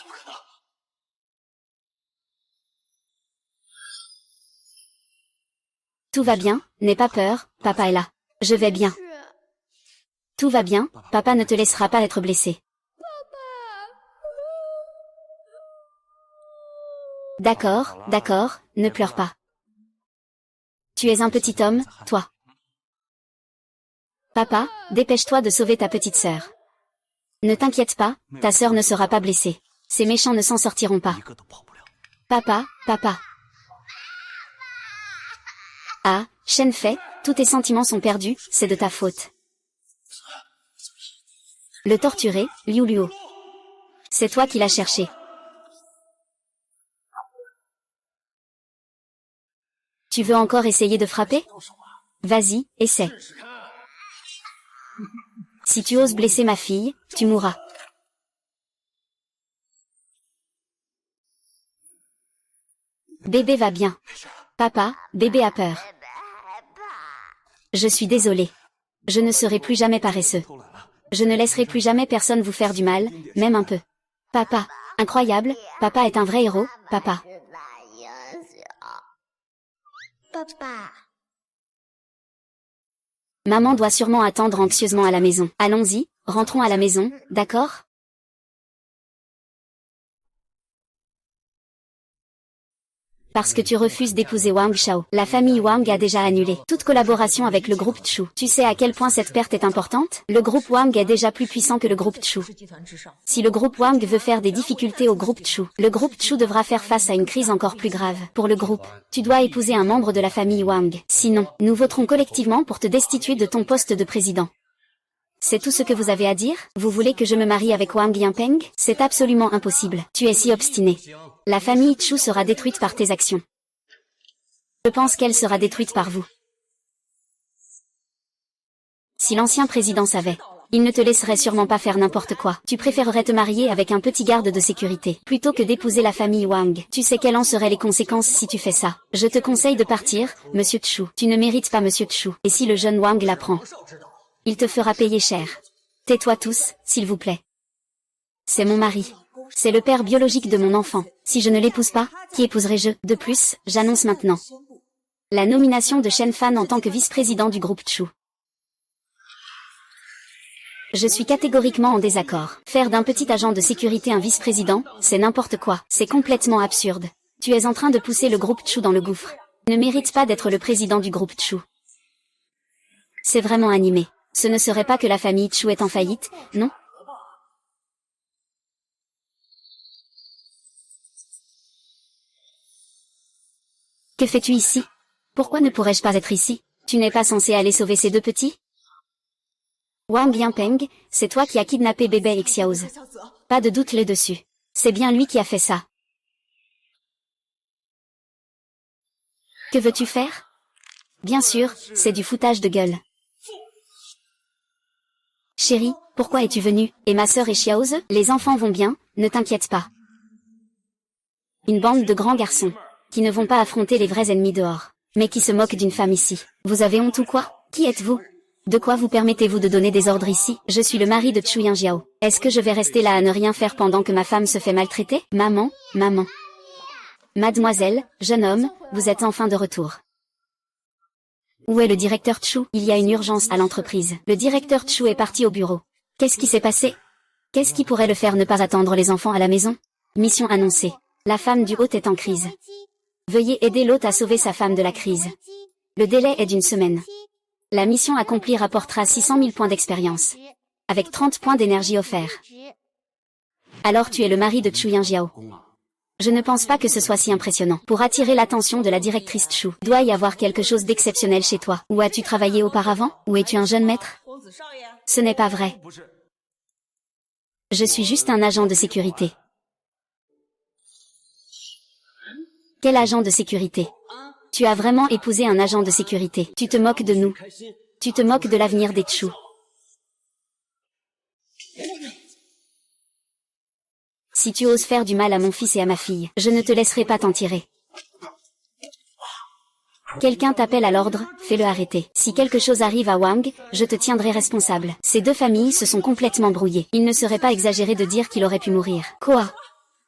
Tout va bien, n'aie pas peur, papa est là. Je vais bien. Tout va bien, papa ne te laissera pas être blessé. D'accord, d'accord, ne pleure pas. Tu es un petit homme, toi. Papa, dépêche-toi de sauver ta petite sœur. Ne t'inquiète pas, ta sœur ne sera pas blessée. Ces méchants ne s'en sortiront pas. Papa, papa. Ah, Shen Fei, tous tes sentiments sont perdus, c'est de ta faute. Le torturer, Liu Liu. C'est toi qui l'as cherché. Tu veux encore essayer de frapper? Vas-y, essaie. Si tu oses blesser ma fille, tu mourras. Bébé va bien. Papa, bébé a peur. Je suis désolée. Je ne serai plus jamais paresseux. Je ne laisserai plus jamais personne vous faire du mal, même un peu. Papa, incroyable, papa est un vrai héros, papa. Maman doit sûrement attendre anxieusement à la maison. Allons-y, rentrons à la maison, d'accord? Parce que tu refuses d'épouser Wang Shao. La famille Wang a déjà annulé toute collaboration avec le groupe Chu. Tu sais à quel point cette perte est importante? Le groupe Wang est déjà plus puissant que le groupe Chu. Si le groupe Wang veut faire des difficultés au groupe Chu, le groupe Chu devra faire face à une crise encore plus grave. Pour le groupe, tu dois épouser un membre de la famille Wang. Sinon, nous voterons collectivement pour te destituer de ton poste de président. C'est tout ce que vous avez à dire? Vous voulez que je me marie avec Wang Yanpeng? C'est absolument impossible. Tu es si obstiné. La famille Chu sera détruite par tes actions. Je pense qu'elle sera détruite par vous. Si l'ancien président savait, il ne te laisserait sûrement pas faire n'importe quoi. Tu préférerais te marier avec un petit garde de sécurité, plutôt que d'épouser la famille Wang. Tu sais quelles en seraient les conséquences si tu fais ça. Je te conseille de partir, monsieur Chu. Tu ne mérites pas monsieur Chu. Et si le jeune Wang l'apprend? Il te fera payer cher. Tais-toi tous, s'il vous plaît. C'est mon mari. C'est le père biologique de mon enfant. Si je ne l'épouse pas, qui épouserai-je? De plus, j'annonce maintenant la nomination de Shen Fan en tant que vice-président du groupe Chu. Je suis catégoriquement en désaccord. Faire d'un petit agent de sécurité un vice-président, c'est n'importe quoi. C'est complètement absurde. Tu es en train de pousser le groupe Chu dans le gouffre. Ne mérite pas d'être le président du groupe Chu. C'est vraiment animé. Ce ne serait pas que la famille Chu est en faillite, non? Que fais-tu ici? Pourquoi ne pourrais-je pas être ici? Tu n'es pas censé aller sauver ces deux petits? Wang Yanpeng, c'est toi qui as kidnappé bébé Xiaozi. Pas de doute là-dessus. C'est bien lui qui a fait ça. Que veux-tu faire? Bien sûr, c'est du foutage de gueule. Chérie, pourquoi es-tu venue? Et ma sœur et Xiaozi? Les enfants vont bien, ne t'inquiète pas. Une bande de grands garçons, qui ne vont pas affronter les vrais ennemis dehors, mais qui se moquent d'une femme ici. Vous avez honte ou quoi? Qui êtes-vous? De quoi vous permettez-vous de donner des ordres ici? Je suis le mari de Chu Yingjiao. Est-ce que je vais rester là à ne rien faire pendant que ma femme se fait maltraiter? Maman, maman. Mademoiselle, jeune homme, vous êtes enfin de retour. Où est le directeur Chu? Il y a une urgence à l'entreprise. Le directeur Chu est parti au bureau. Qu'est-ce qui s'est passé? Qu'est-ce qui pourrait le faire ne pas attendre les enfants à la maison? Mission annoncée. La femme du hôte est en crise. Veuillez aider l'hôte à sauver sa femme de la crise. Le délai est d'une semaine. La mission accomplie rapportera 600 000 points d'expérience. Avec 30 points d'énergie offerts. Alors tu es le mari de Chu Yingjiao. Je ne pense pas que ce soit si impressionnant. Pour attirer l'attention de la directrice Chu, doit y avoir quelque chose d'exceptionnel chez toi. Où as-tu travaillé auparavant? Ou es-tu un jeune maître? Ce n'est pas vrai. Je suis juste un agent de sécurité. Quel agent de sécurité? Tu as vraiment épousé un agent de sécurité. Tu te moques de nous. Tu te moques de l'avenir des Chu. Si tu oses faire du mal à mon fils et à ma fille, je ne te laisserai pas t'en tirer. Quelqu'un t'appelle à l'ordre, fais-le arrêter. Si quelque chose arrive à Wang, je te tiendrai responsable. Ces deux familles se sont complètement brouillées. Il ne serait pas exagéré de dire qu'il aurait pu mourir. Quoi?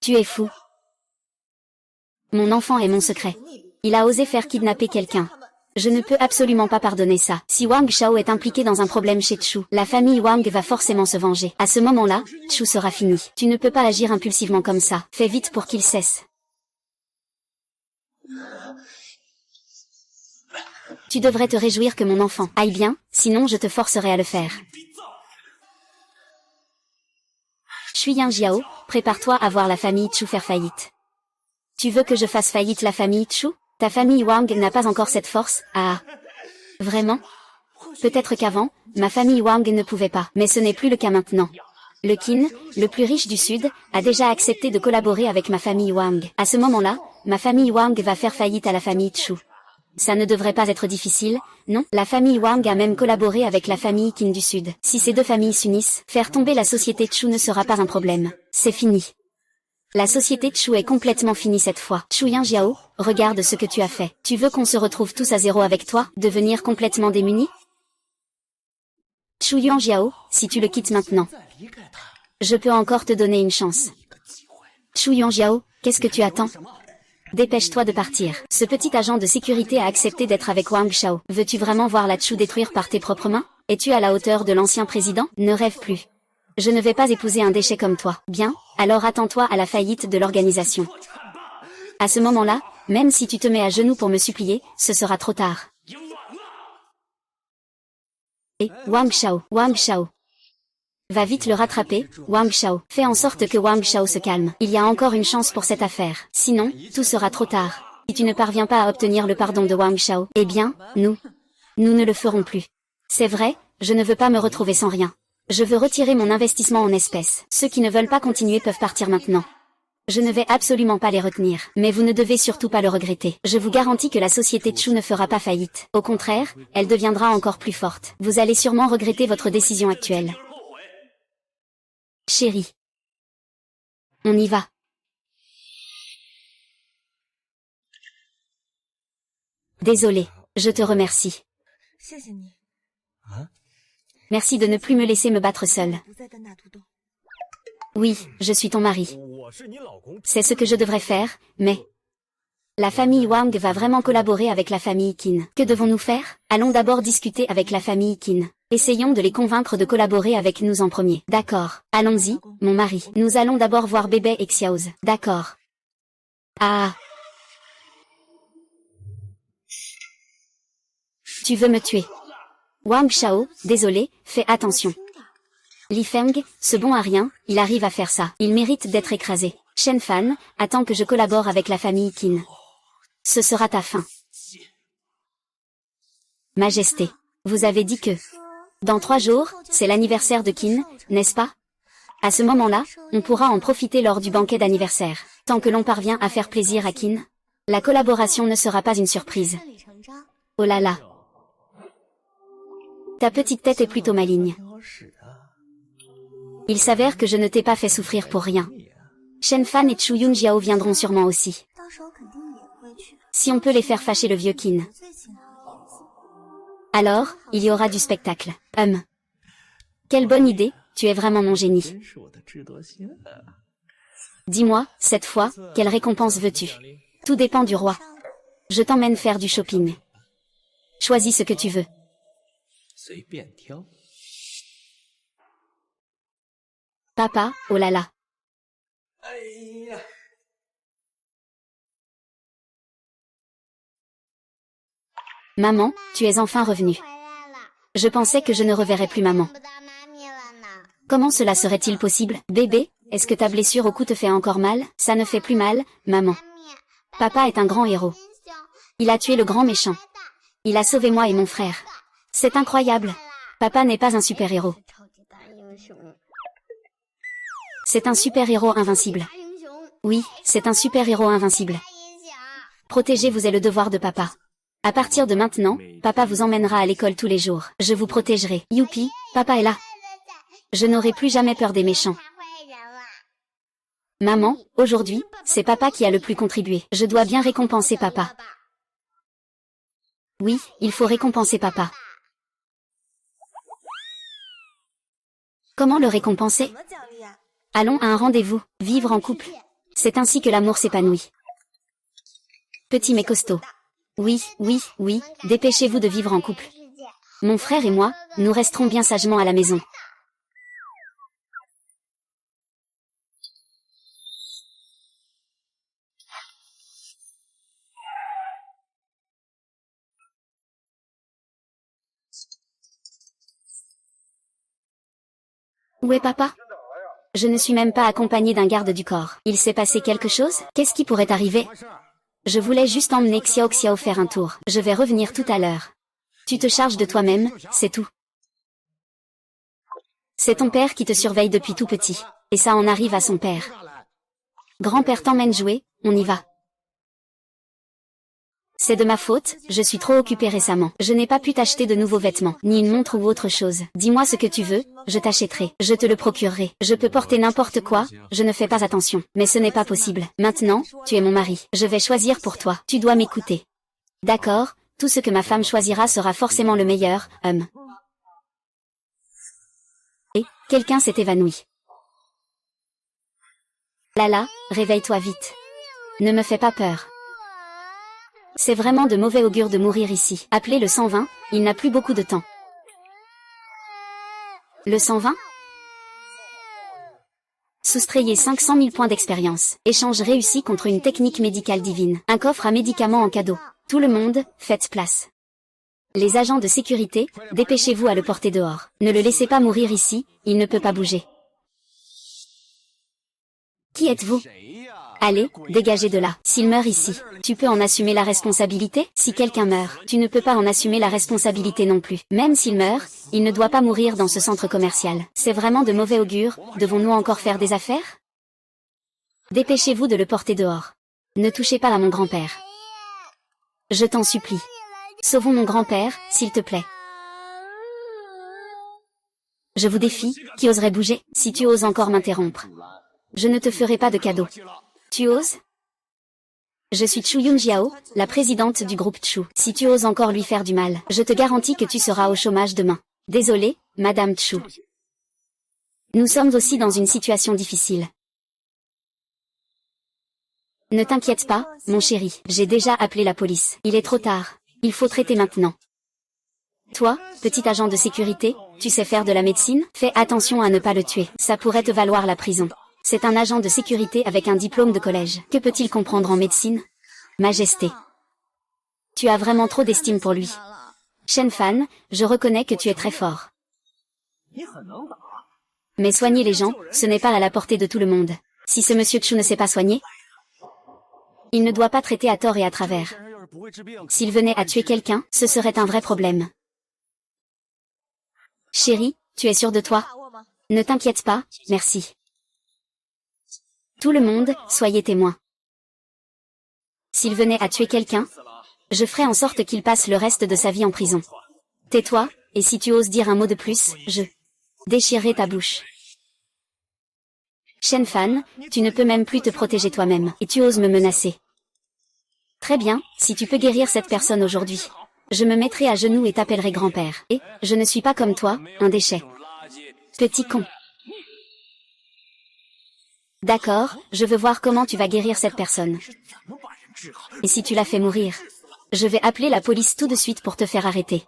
Tu es fou. Mon enfant est mon secret. Il a osé faire kidnapper quelqu'un. Je ne peux absolument pas pardonner ça. Si Wang Shao est impliqué dans un problème chez Chu, la famille Wang va forcément se venger. À ce moment-là, Chu sera fini. Tu ne peux pas agir impulsivement comme ça. Fais vite pour qu'il cesse. Tu devrais te réjouir que mon enfant aille bien, sinon je te forcerai à le faire. Shuyan Jiao, prépare-toi à voir la famille Chu faire faillite. Tu veux que je fasse faillite la famille Chu? Ta famille Wang n'a pas encore cette force. Ah. Vraiment? Peut-être qu'avant, ma famille Wang ne pouvait pas, mais ce n'est plus le cas maintenant. Le Qin, le plus riche du Sud, a déjà accepté de collaborer avec ma famille Wang. À ce moment-là, ma famille Wang va faire faillite à la famille Chu. Ça ne devrait pas être difficile, non? La famille Wang a même collaboré avec la famille Qin du Sud. Si ces deux familles s'unissent, faire tomber la société Chu ne sera pas un problème. C'est fini. La société Chu est complètement finie cette fois. Chu Yingjiao, regarde ce que tu as fait. Tu veux qu'on se retrouve tous à zéro avec toi, devenir complètement démunis? Chu Yingjiao, si tu le quittes maintenant, je peux encore te donner une chance. Chu Yingjiao, qu'est-ce que tu attends? Dépêche-toi de partir. Ce petit agent de sécurité a accepté d'être avec Wang Shao. Veux-tu vraiment voir la Chu détruire par tes propres mains? Es-tu à la hauteur de l'ancien président? Ne rêve plus. Je ne vais pas épouser un déchet comme toi. Bien, alors attends-toi à la faillite de l'organisation. À ce moment-là, même si tu te mets à genoux pour me supplier, ce sera trop tard. Et, Wang Shao. Va vite le rattraper, Wang Shao. Fais en sorte que Wang Shao se calme. Il y a encore une chance pour cette affaire. Sinon, tout sera trop tard. Si tu ne parviens pas à obtenir le pardon de Wang Shao, eh bien, nous ne le ferons plus. C'est vrai, je ne veux pas me retrouver sans rien. Je veux retirer mon investissement en espèces. Ceux qui ne veulent pas continuer peuvent partir maintenant. Je ne vais absolument pas les retenir. Mais vous ne devez surtout pas le regretter. Je vous garantis que la société Chu ne fera pas faillite. Au contraire, elle deviendra encore plus forte. Vous allez sûrement regretter votre décision actuelle. Chérie. On y va. Désolé, je te remercie. Merci de ne plus me laisser me battre seule. Oui, je suis ton mari. C'est ce que je devrais faire, mais... La famille Wang va vraiment collaborer avec la famille Qin. Que devons-nous faire? Allons d'abord discuter avec la famille Qin. Essayons de les convaincre de collaborer avec nous en premier. D'accord. Allons-y, mon mari. Nous allons d'abord voir Bébé et Xiaoz. D'accord. Ah. Tu veux me tuer? Wang Shao, désolé, fais attention. Li Feng, ce bon à rien, il arrive à faire ça. Il mérite d'être écrasé. Shen Fan, attends que je collabore avec la famille Qin. Ce sera ta fin. Majesté, vous avez dit que... Dans 3 jours, c'est l'anniversaire de Qin, n'est-ce pas? À ce moment-là, on pourra en profiter lors du banquet d'anniversaire. Tant que l'on parvient à faire plaisir à Qin, la collaboration ne sera pas une surprise. Oh là là. Ta petite tête est plutôt maligne. Il s'avère que je ne t'ai pas fait souffrir pour rien. Shen Fan et Chu Yunjiao viendront sûrement aussi. Si on peut les faire fâcher le vieux Qin. Alors, il y aura du spectacle. Quelle bonne idée, tu es vraiment mon génie. Dis-moi, cette fois, quelle récompense veux-tu? Tout dépend du roi. Je t'emmène faire du shopping. Choisis ce que tu veux. Papa, oh là là. Maman, tu es enfin revenue. Je pensais que je ne reverrais plus maman. Comment cela serait-il possible? Bébé, est-ce que ta blessure au cou te fait encore mal? Ça ne fait plus mal, maman. Papa est un grand héros. Il a tué le grand méchant. Il a sauvé moi et mon frère. C'est incroyable. Papa n'est pas un super-héros. C'est un super-héros invincible. Oui, c'est un super-héros invincible. Protéger vous est le devoir de papa. À partir de maintenant, papa vous emmènera à l'école tous les jours. Je vous protégerai. Youpi, papa est là. Je n'aurai plus jamais peur des méchants. Maman, aujourd'hui, c'est papa qui a le plus contribué. Je dois bien récompenser papa. Oui, il faut récompenser papa. Comment le récompenser? Allons à un rendez-vous, vivre en couple. C'est ainsi que l'amour s'épanouit. Petit mais costaud. Oui, oui, oui, dépêchez-vous de vivre en couple. Mon frère et moi, nous resterons bien sagement à la maison. Où est papa? Je ne suis même pas accompagnée d'un garde du corps. Il s'est passé quelque chose? Qu'est-ce qui pourrait arriver? Je voulais juste emmener Xiao Xiao faire un tour. Je vais revenir tout à l'heure. Tu te charges de toi-même, c'est tout. C'est ton père qui te surveille depuis tout petit. Et ça en arrive à son père. Grand-père t'emmène jouer, on y va. C'est de ma faute, je suis trop occupée récemment. Je n'ai pas pu t'acheter de nouveaux vêtements, ni une montre ou autre chose. Dis-moi ce que tu veux, je t'achèterai. Je te le procurerai. Je peux porter n'importe quoi, je ne fais pas attention. Mais ce n'est pas possible. Maintenant, tu es mon mari. Je vais choisir pour toi. Tu dois m'écouter. D'accord, tout ce que ma femme choisira sera forcément le meilleur, Et, quelqu'un s'est évanoui. Lala, réveille-toi vite. Ne me fais pas peur. C'est vraiment de mauvais augure de mourir ici. Appelez le 120, il n'a plus beaucoup de temps. Le 120? Soustrayez 500 000 points d'expérience. Échange réussi contre une technique médicale divine. Un coffre à médicaments en cadeau. Tout le monde, faites place. Les agents de sécurité, dépêchez-vous à le porter dehors. Ne le laissez pas mourir ici, il ne peut pas bouger. Qui êtes-vous? Allez, dégagez de là. S'il meurt ici, tu peux en assumer la responsabilité? Si quelqu'un meurt, tu ne peux pas en assumer la responsabilité non plus. Même s'il meurt, il ne doit pas mourir dans ce centre commercial. C'est vraiment de mauvais augure, devons-nous encore faire des affaires? Dépêchez-vous de le porter dehors. Ne touchez pas à mon grand-père. Je t'en supplie. Sauvons mon grand-père, s'il te plaît. Je vous défie, qui oserait bouger? Si tu oses encore m'interrompre, je ne te ferai pas de cadeau. Tu oses? Je suis Chu Yunjiao, la présidente du groupe Chu. Si tu oses encore lui faire du mal, je te garantis que tu seras au chômage demain. Désolée, Madame Chu. Nous sommes aussi dans une situation difficile. Ne t'inquiète pas, mon chéri, j'ai déjà appelé la police. Il est trop tard. Il faut traiter maintenant. Toi, petit agent de sécurité, tu sais faire de la médecine? Fais attention à ne pas le tuer, ça pourrait te valoir la prison. C'est un agent de sécurité avec un diplôme de collège. Que peut-il comprendre en médecine? Majesté. Tu as vraiment trop d'estime pour lui. Shen Fan, je reconnais que tu es très fort. Mais soigner les gens, ce n'est pas à la portée de tout le monde. Si ce monsieur Chu ne sait pas soigner, il ne doit pas traiter à tort et à travers. S'il venait à tuer quelqu'un, ce serait un vrai problème. Chérie, tu es sûre de toi? Ne t'inquiète pas, merci. Tout le monde, soyez témoins. S'il venait à tuer quelqu'un, je ferai en sorte qu'il passe le reste de sa vie en prison. Tais-toi, et si tu oses dire un mot de plus, je déchirerai ta bouche. Shen Fan, tu ne peux même plus te protéger toi-même, et tu oses me menacer. Très bien, si tu peux guérir cette personne aujourd'hui. Je me mettrai à genoux et t'appellerai grand-père. Et, je ne suis pas comme toi, un déchet. Petit con. D'accord, je veux voir comment tu vas guérir cette personne. Et si tu la fais mourir, je vais appeler la police tout de suite pour te faire arrêter.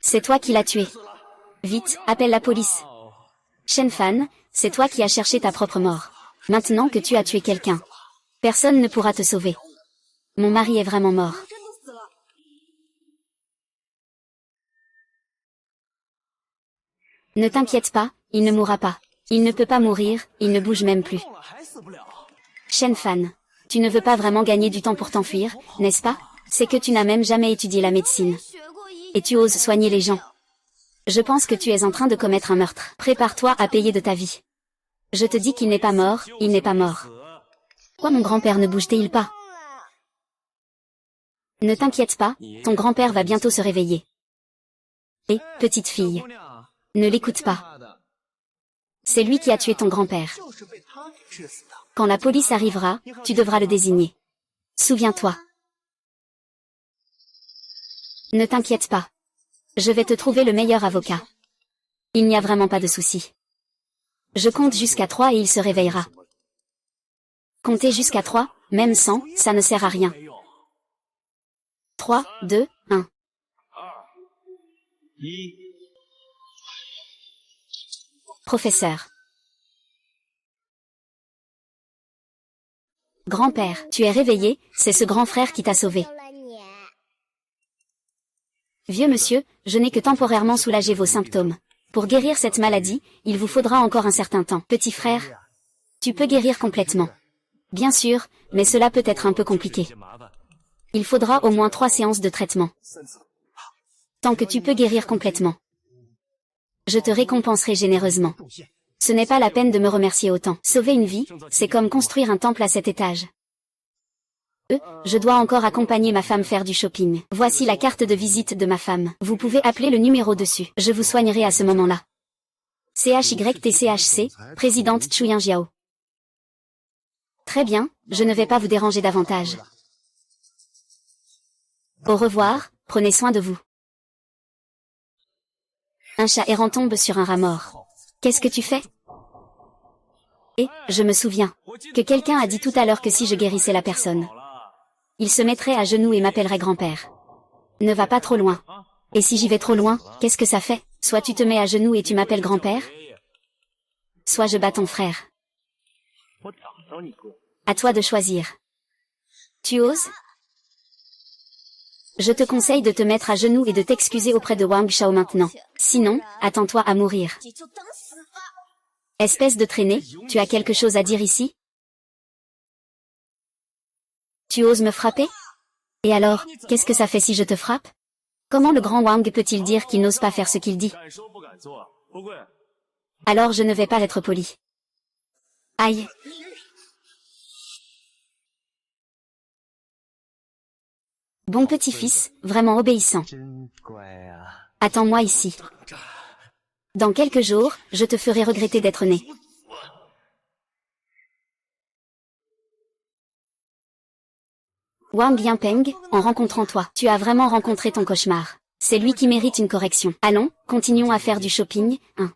C'est toi qui l'as tué. Vite, appelle la police. Shen Fan, c'est toi qui as cherché ta propre mort. Maintenant que tu as tué quelqu'un, personne ne pourra te sauver. Mon mari est vraiment mort. Ne t'inquiète pas, il ne mourra pas. Il ne peut pas mourir, il ne bouge même plus. Shen Fan, tu ne veux pas vraiment gagner du temps pour t'enfuir, n'est-ce pas? C'est que tu n'as même jamais étudié la médecine. Et tu oses soigner les gens. Je pense que tu es en train de commettre un meurtre. Prépare-toi à payer de ta vie. Je te dis qu'il n'est pas mort, il n'est pas mort. Pourquoi mon grand-père ne bouge-t-il pas? Ne t'inquiète pas, ton grand-père va bientôt se réveiller. Et, petite fille, ne l'écoute pas. C'est lui qui a tué ton grand-père. Quand la police arrivera, tu devras le désigner. Souviens-toi. Ne t'inquiète pas. Je vais te trouver le meilleur avocat. Il n'y a vraiment pas de souci. Je compte jusqu'à 3 et il se réveillera. Compter jusqu'à 3, même sans, ça ne sert à rien. 3, 2, 1. Professeur. Grand-père, tu es réveillé, c'est ce grand frère qui t'a sauvé. Vieux monsieur, je n'ai que temporairement soulagé vos symptômes. Pour guérir cette maladie, il vous faudra encore un certain temps. Petit frère, tu peux guérir complètement. Bien sûr, mais cela peut être un peu compliqué. Il faudra au moins 3 séances de traitement. Tant que tu peux guérir complètement. Je te récompenserai généreusement. Ce n'est pas la peine de me remercier autant. Sauver une vie, c'est comme construire un temple à 7 étages. Je dois encore accompagner ma femme faire du shopping. Voici la carte de visite de ma femme. Vous pouvez appeler le numéro dessus. Je vous soignerai à ce moment-là. CHYTCHC, présidente Chuyan Jiao. Très bien, je ne vais pas vous déranger davantage. Au revoir, prenez soin de vous. Un chat errant tombe sur un rat mort. Qu'est-ce que tu fais? Et, je me souviens, que quelqu'un a dit tout à l'heure que si je guérissais la personne, il se mettrait à genoux et m'appellerait grand-père. Ne va pas trop loin. Et si j'y vais trop loin, qu'est-ce que ça fait? Soit tu te mets à genoux et tu m'appelles grand-père, soit je bats ton frère. À toi de choisir. Tu oses? Je te conseille de te mettre à genoux et de t'excuser auprès de Wang Shao maintenant. Sinon, attends-toi à mourir. Espèce de traînée, tu as quelque chose à dire ici? Tu oses me frapper? Et alors, qu'est-ce que ça fait si je te frappe? Comment le grand Wang peut-il dire qu'il n'ose pas faire ce qu'il dit? Alors je ne vais pas être poli. Aïe. Bon petit-fils, vraiment obéissant. Attends-moi ici. Dans quelques jours, je te ferai regretter d'être né. Wang Yanpeng, en rencontrant toi, tu as vraiment rencontré ton cauchemar. C'est lui qui mérite une correction. Allons, continuons à faire du shopping, hein.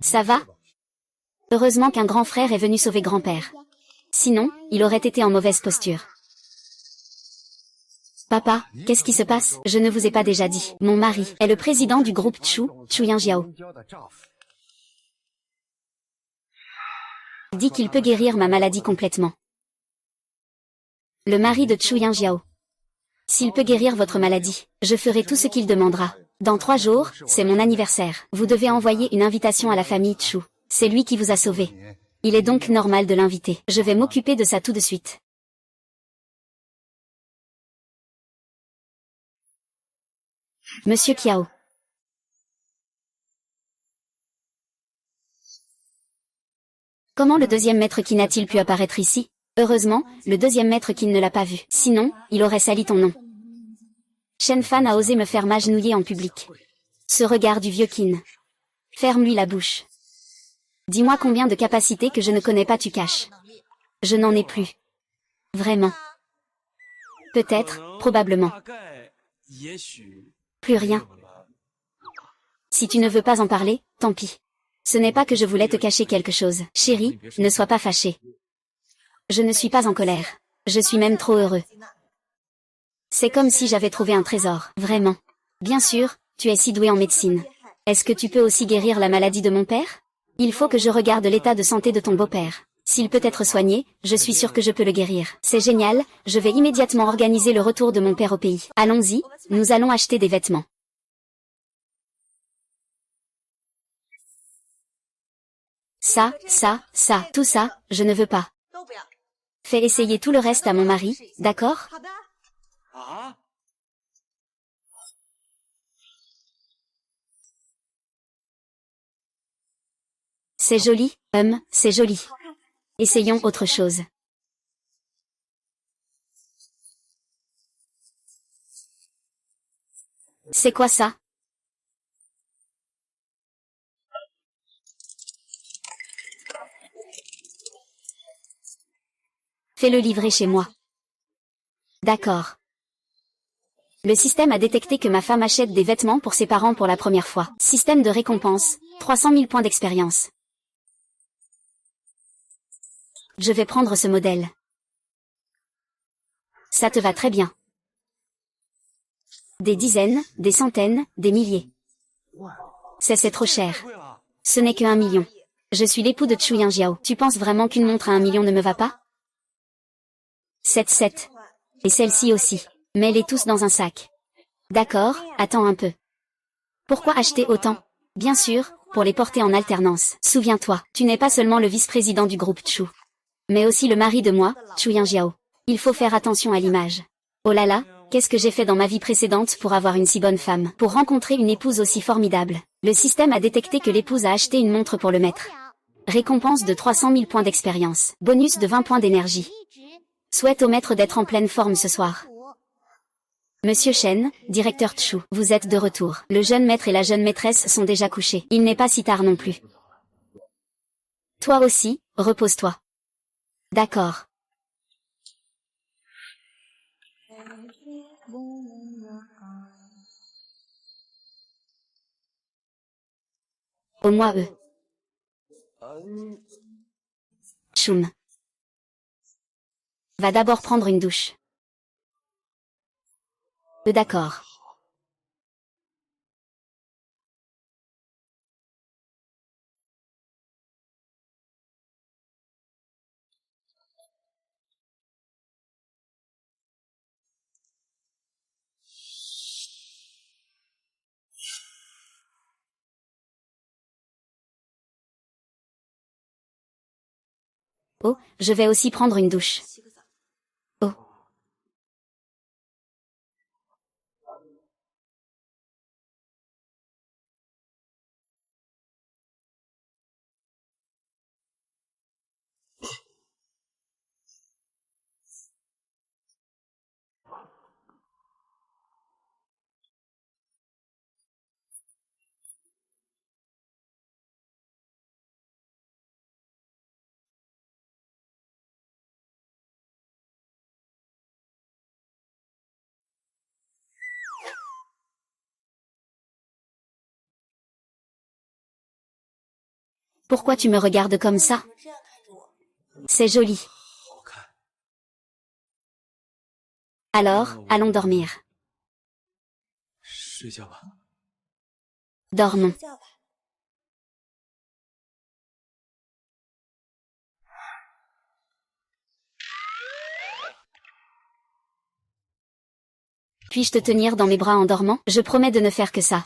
Ça va? Heureusement qu'un grand frère est venu sauver grand-père. Sinon, il aurait été en mauvaise posture. Papa, qu'est-ce qui se passe? Je ne vous ai pas déjà dit. Mon mari est le président du groupe Chuyan Jiao. Il dit qu'il peut guérir ma maladie complètement. Le mari de Chuyan Jiao. S'il peut guérir votre maladie, je ferai tout ce qu'il demandera. Dans 3 jours, c'est mon anniversaire. Vous devez envoyer une invitation à la famille Chu. C'est lui qui vous a sauvé. Il est donc normal de l'inviter. Je vais m'occuper de ça tout de suite. Monsieur Kiao. Comment le deuxième maître Qin a-t-il pu apparaître ici? Heureusement, le deuxième maître Qin ne l'a pas vu. Sinon, il aurait sali ton nom. Shen Fan a osé me faire m'agenouiller en public. Ce regard du vieux Qin. Ferme-lui la bouche. Dis-moi combien de capacités que je ne connais pas tu caches. Je n'en ai plus. Vraiment. Peut-être, probablement. Plus rien. Si tu ne veux pas en parler, tant pis. Ce n'est pas que je voulais te cacher quelque chose. Chérie, ne sois pas fâchée. Je ne suis pas en colère. Je suis même trop heureux. C'est comme si j'avais trouvé un trésor, vraiment. Bien sûr, tu es si doué en médecine. Est-ce que tu peux aussi guérir la maladie de mon père? Il faut que je regarde l'état de santé de ton beau-père. S'il peut être soigné, je suis sûre que je peux le guérir. C'est génial, je vais immédiatement organiser le retour de mon père au pays. Allons-y, nous allons acheter des vêtements. tout ça, je ne veux pas. Fais essayer tout le reste à mon mari, d'accord? C'est joli, c'est joli. Essayons autre chose. C'est quoi ça? Fais-le livrer chez moi. D'accord. Le système a détecté que ma femme achète des vêtements pour ses parents pour la première fois. Système de récompense, 300 000 points d'expérience. Je vais prendre ce modèle. Ça te va très bien. Des dizaines, des centaines, des milliers. C'est trop cher. Ce n'est que 1 million. Je suis l'époux de Chu Yingjiao. Tu penses vraiment qu'une montre à 1 million ne me va pas? 7. Et celle-ci aussi. Mets-les tous dans un sac. D'accord, attends un peu. Pourquoi acheter autant? Bien sûr, pour les porter en alternance. Souviens-toi, tu n'es pas seulement le vice-président du groupe Chu, mais aussi le mari de moi, Chu Yingjiao. Il faut faire attention à l'image. Oh là là, qu'est-ce que j'ai fait dans ma vie précédente pour avoir une si bonne femme, pour rencontrer une épouse aussi formidable. Le système a détecté que l'épouse a acheté une montre pour le maître. Récompense de 300 000 points d'expérience. Bonus de 20 points d'énergie. Souhaite au maître d'être en pleine forme ce soir. Monsieur Shen, directeur Chu, vous êtes de retour. Le jeune maître et la jeune maîtresse sont déjà couchés. Il n'est pas si tard non plus. Toi aussi, repose-toi. D'accord. Au moins eux. Choum. Va d'abord prendre une douche. D'accord. Oh, je vais aussi prendre une douche. Oh. Pourquoi tu me regardes comme ça? C'est joli. Alors, allons dormir. Dormons. Puis-je te tenir dans mes bras en dormant? Je promets de ne faire que ça.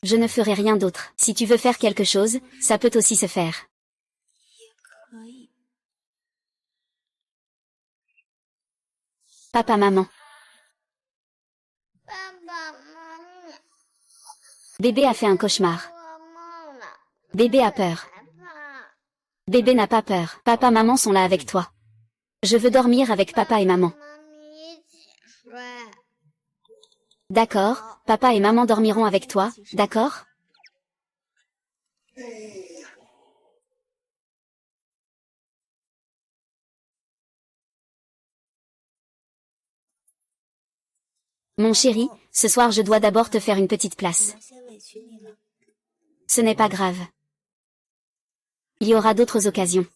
Je ne ferai rien d'autre. Si tu veux faire quelque chose, ça peut aussi se faire. Papa, maman. Bébé a fait un cauchemar. Bébé a peur. Bébé n'a pas peur. Papa, maman sont là avec toi. Je veux dormir avec papa et maman. D'accord, papa et maman dormiront avec toi, d'accord? Mon chéri, ce soir je dois d'abord te faire une petite place. Ce n'est pas grave. Il y aura d'autres occasions.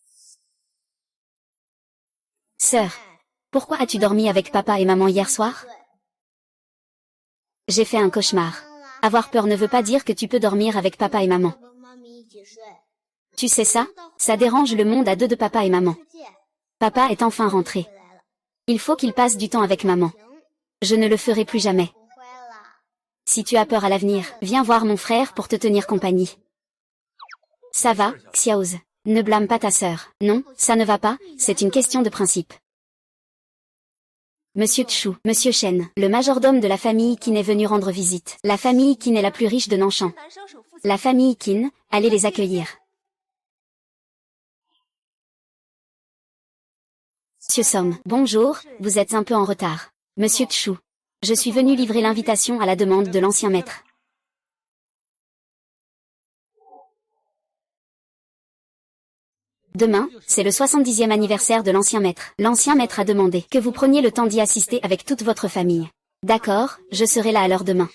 Sœur, pourquoi as-tu dormi avec papa et maman hier soir? J'ai fait un cauchemar. Avoir peur ne veut pas dire que tu peux dormir avec papa et maman. Tu sais ça? Ça dérange le monde à deux de papa et maman. Papa est enfin rentré. Il faut qu'il passe du temps avec maman. Je ne le ferai plus jamais. Si tu as peur à l'avenir, viens voir mon frère pour te tenir compagnie. Ça va, Xiaoz. Ne blâme pas ta sœur. Non, ça ne va pas, c'est une question de principe. Monsieur Chu, Monsieur Shen, le majordome de la famille Qin est venu rendre visite. La famille Qin est la plus riche de Nanshan. La famille Qin, allez les accueillir. Monsieur Song, bonjour, vous êtes un peu en retard. Monsieur Chu, je suis venu livrer l'invitation à la demande de l'ancien maître. Demain, c'est le 70e anniversaire de l'ancien maître. L'ancien maître a demandé que vous preniez le temps d'y assister avec toute votre famille. D'accord, je serai là à l'heure demain.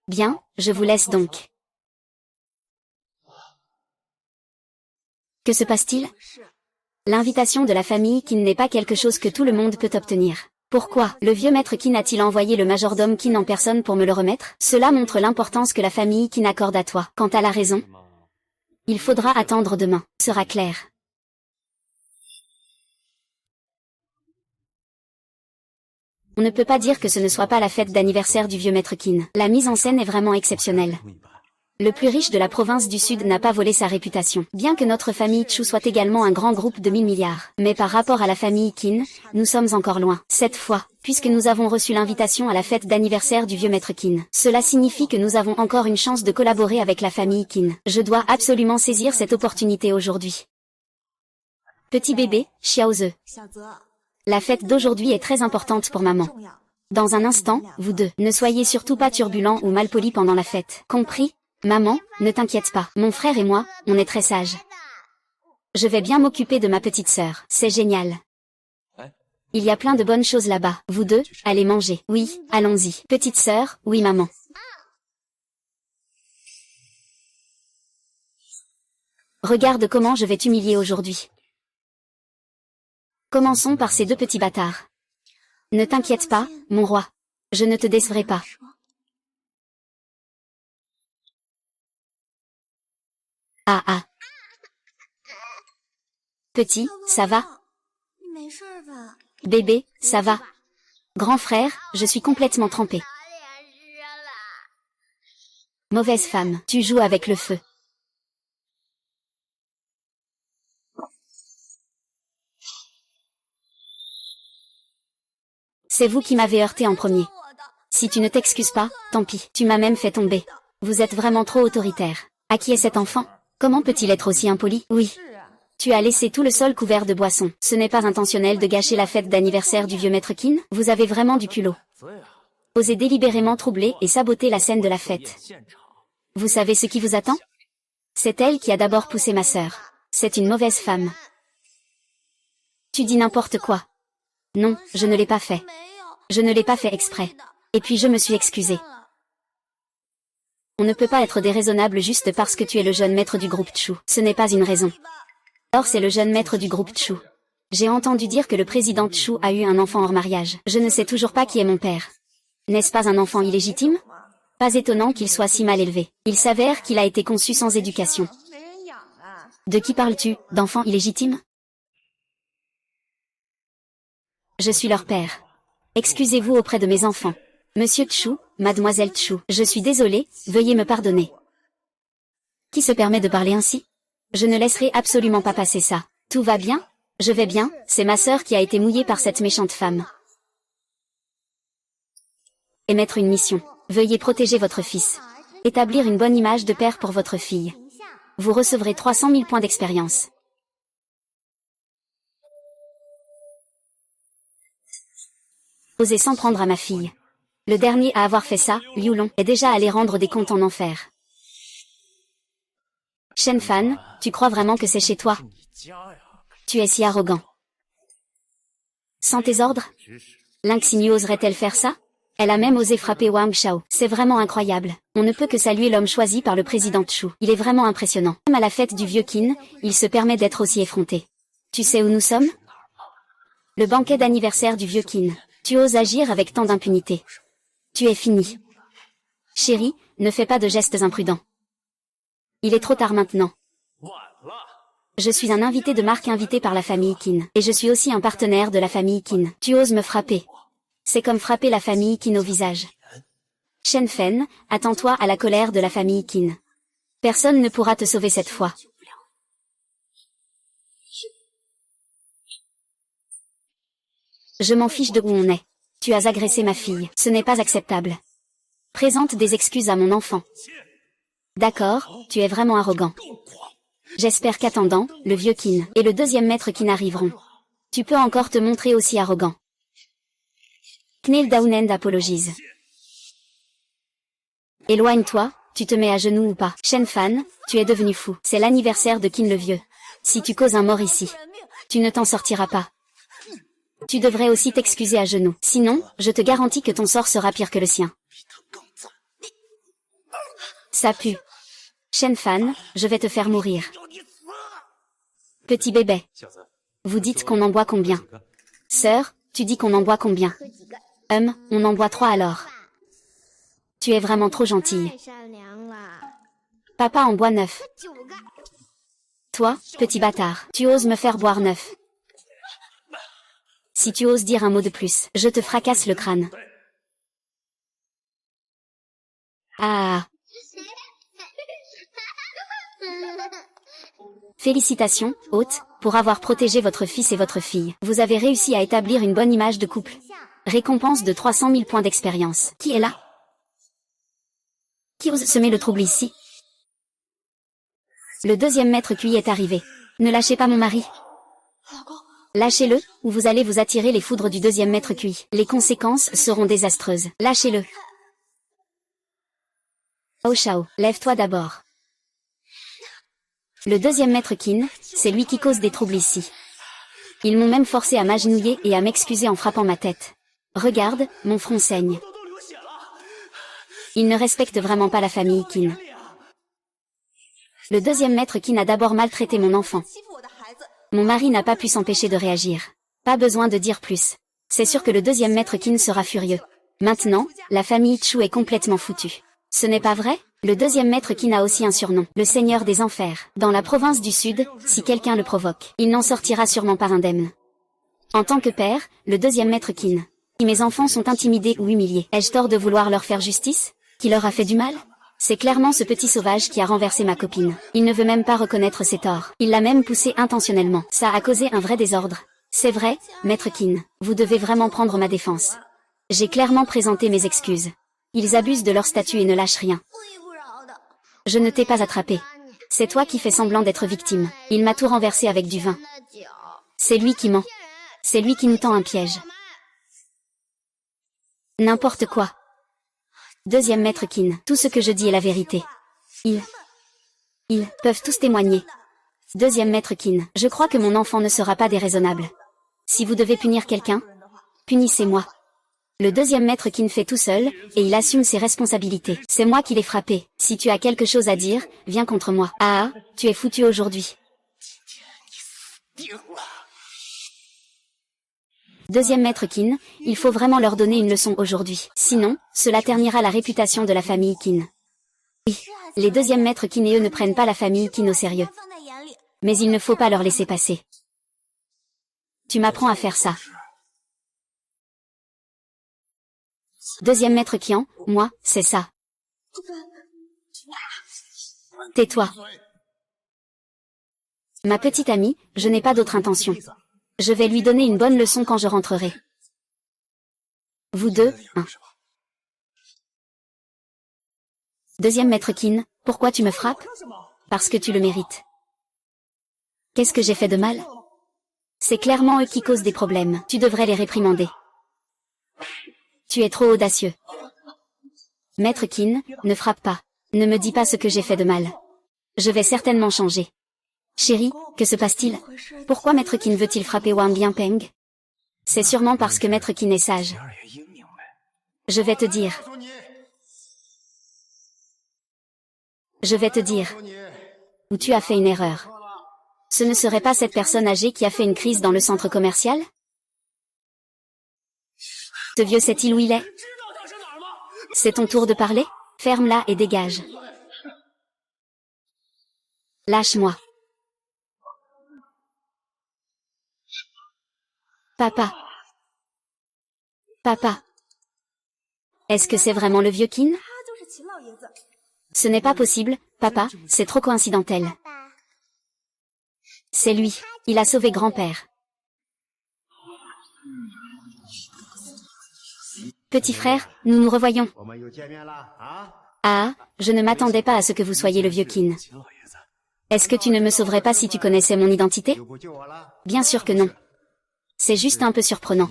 Bien, je vous laisse donc. Que se passe-t-il? L'invitation de la famille Qin n'est pas quelque chose que tout le monde peut obtenir. Pourquoi le vieux maître Qin a-t-il envoyé le majordome Qin en personne pour me le remettre? Cela montre l'importance que la famille Qin accorde à toi. Quant à la raison, il faudra attendre demain, sera clair. On ne peut pas dire que ce ne soit pas la fête d'anniversaire du vieux maître Qin. La mise en scène est vraiment exceptionnelle. Le plus riche de la province du Sud n'a pas volé sa réputation. Bien que notre famille Chu soit également un grand groupe de 1000 milliards. Mais par rapport à la famille Qin, nous sommes encore loin. Cette fois, puisque nous avons reçu l'invitation à la fête d'anniversaire du vieux maître Qin. Cela signifie que nous avons encore une chance de collaborer avec la famille Qin. Je dois absolument saisir cette opportunité aujourd'hui. Petit bébé, Xiaoze. La fête d'aujourd'hui est très importante pour maman. Dans un instant, vous deux, ne soyez surtout pas turbulents ou malpolis pendant la fête. Compris? Maman, ne t'inquiète pas. Mon frère et moi, on est très sages. Je vais bien m'occuper de ma petite sœur. C'est génial. Il y a plein de bonnes choses là-bas. Vous deux, allez manger. Oui, allons-y. Petite sœur, oui maman. Regarde comment je vais t'humilier aujourd'hui. Commençons par ces deux petits bâtards. Ne t'inquiète pas, mon roi. Je ne te décevrai pas. Ah ah. Petit, ça va? Bébé, ça va? Grand frère, je suis complètement trempée. Mauvaise femme, tu joues avec le feu. C'est vous qui m'avez heurté en premier. Si tu ne t'excuses pas, tant pis, tu m'as même fait tomber. Vous êtes vraiment trop autoritaire. À qui est cet enfant? Comment peut-il être aussi impoli? Oui. Tu as laissé tout le sol couvert de boissons. Ce n'est pas intentionnel de gâcher la fête d'anniversaire du vieux maître Qin? Vous avez vraiment du culot. Osez délibérément troubler et saboter la scène de la fête. Vous savez ce qui vous attend? C'est elle qui a d'abord poussé ma sœur. C'est une mauvaise femme. Tu dis n'importe quoi. Non, je ne l'ai pas fait. Je ne l'ai pas fait exprès. Et puis je me suis excusée. On ne peut pas être déraisonnable juste parce que tu es le jeune maître du groupe Chu. Ce n'est pas une raison. Or c'est le jeune maître du groupe Chu. J'ai entendu dire que le président Chu a eu un enfant hors mariage. Je ne sais toujours pas qui est mon père. N'est-ce pas un enfant illégitime? Pas étonnant qu'il soit si mal élevé. Il s'avère qu'il a été conçu sans éducation. De qui parles-tu, d'enfant illégitime? Je suis leur père. Excusez-vous auprès de mes enfants. Monsieur Chu, mademoiselle Chu, je suis désolée, veuillez me pardonner. Qui se permet de parler ainsi? Je ne laisserai absolument pas passer ça. Tout va bien? Je vais bien, c'est ma sœur qui a été mouillée par cette méchante femme. Émettre une mission. Veuillez protéger votre fils. Établir une bonne image de père pour votre fille. Vous recevrez 300 000 points d'expérience. Osez s'en prendre à ma fille. Le dernier à avoir fait ça, Liu Long, est déjà allé rendre des comptes en enfer. Shen Fan, tu crois vraiment que c'est chez toi? Tu es si arrogant. Sans tes ordres? Lynxinu oserait-elle faire ça? Elle a même osé frapper Wang Shao. C'est vraiment incroyable. On ne peut que saluer l'homme choisi par le président Chu. Il est vraiment impressionnant. Même à la fête du vieux Qin, il se permet d'être aussi effronté. Tu sais où nous sommes? Le banquet d'anniversaire du vieux Qin. Tu oses agir avec tant d'impunité. Tu es fini. Chérie, ne fais pas de gestes imprudents. Il est trop tard maintenant. Je suis un invité de marque invité par la famille Qin. Et je suis aussi un partenaire de la famille Qin. Tu oses me frapper. C'est comme frapper la famille Qin au visage. Shen Fen, attends-toi à la colère de la famille Qin. Personne ne pourra te sauver cette fois. Je m'en fiche de où on est. Tu as agressé ma fille. Ce n'est pas acceptable. Présente des excuses à mon enfant. D'accord, tu es vraiment arrogant. J'espère qu'attendant, le vieux Qin et le deuxième maître Qin arriveront. Tu peux encore te montrer aussi arrogant. Kneel Downend apologise. Éloigne-toi, tu te mets à genoux ou pas. Shen Fan, tu es devenu fou. C'est l'anniversaire de Qin le vieux. Si tu causes un mort ici, tu ne t'en sortiras pas. Tu devrais aussi t'excuser à genoux. Sinon, je te garantis que ton sort sera pire que le sien. Ça pue. Shen Fan, je vais te faire mourir. Petit bébé. Vous dites qu'on en boit combien? Sœur, tu dis qu'on en boit combien? On en boit 3 alors. Tu es vraiment trop gentille. Papa en boit 9. Toi, petit bâtard, tu oses me faire boire 9. Si tu oses dire un mot de plus, je te fracasse le crâne. Ah. Félicitations, hôte, pour avoir protégé votre fils et votre fille. Vous avez réussi à établir une bonne image de couple. Récompense de 300 000 points d'expérience. Qui est là? Qui ose semer le trouble ici? Le deuxième maître Cui est arrivé. Ne lâchez pas mon mari. Lâchez-le, ou vous allez vous attirer les foudres du deuxième maître Cui. Les conséquences seront désastreuses. Lâchez-le. Oh Shao, lève-toi d'abord. Le deuxième maître Qin, c'est lui qui cause des troubles ici. Ils m'ont même forcé à m'agenouiller et à m'excuser en frappant ma tête. Regarde, mon front saigne. Ils ne respectent vraiment pas la famille Qin. Le deuxième maître Qin a d'abord maltraité mon enfant. Mon mari n'a pas pu s'empêcher de réagir. Pas besoin de dire plus. C'est sûr que le deuxième maître Qin sera furieux. Maintenant, la famille Chu est complètement foutue. Ce n'est pas vrai? Le deuxième maître Qin a aussi un surnom, le Seigneur des Enfers. Dans la province du Sud, si quelqu'un le provoque, il n'en sortira sûrement pas indemne. En tant que père, le deuxième maître Qin. Si mes enfants sont intimidés ou humiliés, ai-je tort de vouloir leur faire justice? Qui leur a fait du mal? C'est clairement ce petit sauvage qui a renversé ma copine. Il ne veut même pas reconnaître ses torts. Il l'a même poussé intentionnellement. Ça a causé un vrai désordre. C'est vrai, maître Qin, vous devez vraiment prendre ma défense. J'ai clairement présenté mes excuses. Ils abusent de leur statut et ne lâchent rien. Je ne t'ai pas attrapé. C'est toi qui fais semblant d'être victime. Il m'a tout renversé avec du vin. C'est lui qui ment. C'est lui qui nous tend un piège. N'importe quoi. Deuxième maître Qin, tout ce que je dis est la vérité. Ils peuvent tous témoigner. Deuxième maître Qin, je crois que mon enfant ne sera pas déraisonnable. Si vous devez punir quelqu'un, punissez-moi. Le deuxième maître Qin fait tout seul, et il assume ses responsabilités. C'est moi qui l'ai frappé. Si tu as quelque chose à dire, viens contre moi. Ah, tu es foutu aujourd'hui. Deuxième maître Qin, il faut vraiment leur donner une leçon aujourd'hui. Sinon, cela ternira la réputation de la famille Qin. Oui, les deuxièmes maîtres Qin et eux ne prennent pas la famille Qin au sérieux. Mais il ne faut pas leur laisser passer. Tu m'apprends à faire ça. Deuxième maître Qian, moi, c'est ça. Tais-toi. Ma petite amie, je n'ai pas d'autre intention. Je vais lui donner une bonne leçon quand je rentrerai. Vous deux, Deuxième maître Qin, pourquoi tu me frappes? Parce que tu le mérites. Qu'est-ce que j'ai fait de mal? C'est clairement eux qui causent des problèmes. Tu devrais les réprimander. Tu es trop audacieux. Maître Qin, ne frappe pas. Ne me dis pas ce que j'ai fait de mal. Je vais certainement changer. Chérie, que se passe-t-il? Pourquoi Maître Qin veut-il frapper Wang Bianpeng? C'est sûrement parce que Maître Qin est sage. Je vais te dire. Je vais te dire. Ou tu as fait une erreur. Ce ne serait pas cette personne âgée qui a fait une crise dans le centre commercial? Ce vieux sait-il où il est? C'est ton tour de parler? Ferme-la et dégage. Lâche-moi. Papa. Papa. Est-ce que c'est vraiment le vieux Qin? Ce n'est pas possible, papa, c'est trop coïncidentel. C'est lui, il a sauvé grand-père. Petit frère, nous nous revoyons. Ah, je ne m'attendais pas à ce que vous soyez le vieux Qin. Est-ce que tu ne me sauverais pas si tu connaissais mon identité? Bien sûr que non. C'est juste un peu surprenant.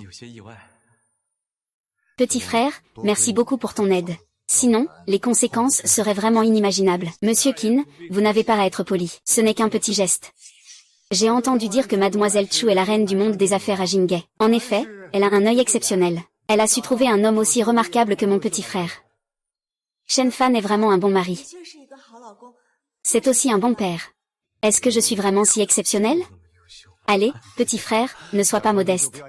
Petit frère, merci beaucoup pour ton aide. Sinon, les conséquences seraient vraiment inimaginables. Monsieur Qin, vous n'avez pas à être poli. Ce n'est qu'un petit geste. J'ai entendu dire que Mademoiselle Chu est la reine du monde des affaires à Jinghe. En effet, elle a un œil exceptionnel. Elle a su trouver un homme aussi remarquable que mon petit frère. Shen Fan est vraiment un bon mari. C'est aussi un bon père. Est-ce que je suis vraiment si exceptionnel? Allez, petit frère, ne sois pas modeste.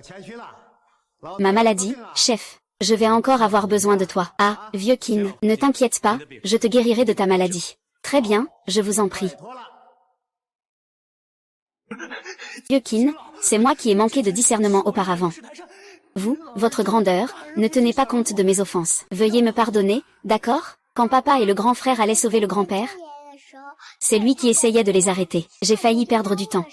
Ma maladie, chef. Je vais encore avoir besoin de toi. Ah, vieux Qin, ne t'inquiète pas, je te guérirai de ta maladie. Très bien, je vous en prie. Vieux Qin, c'est moi qui ai manqué de discernement auparavant. Vous, votre grandeur, ne tenez pas compte de mes offenses. Veuillez me pardonner, d'accord? Quand papa et le grand frère allaient sauver le grand-père, c'est lui qui essayait de les arrêter. J'ai failli perdre du temps.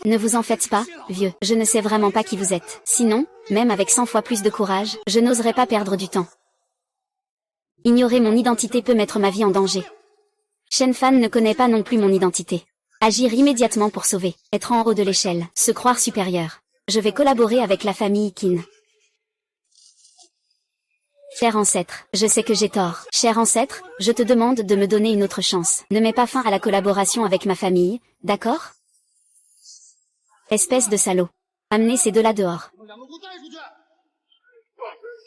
Ne vous en faites pas, vieux, je ne sais vraiment pas qui vous êtes. Sinon, même avec 100 fois plus de courage, je n'oserais pas perdre du temps. Ignorer mon identité peut mettre ma vie en danger. Shen Fan ne connaît pas non plus mon identité. Agir immédiatement pour sauver, être en haut de l'échelle, se croire supérieur. Je vais collaborer avec la famille Qin. Cher ancêtre, je sais que j'ai tort. Cher ancêtre, je te demande de me donner une autre chance. Ne mets pas fin à la collaboration avec ma famille, d'accord? Espèce de salaud. Amenez ces deux-là dehors.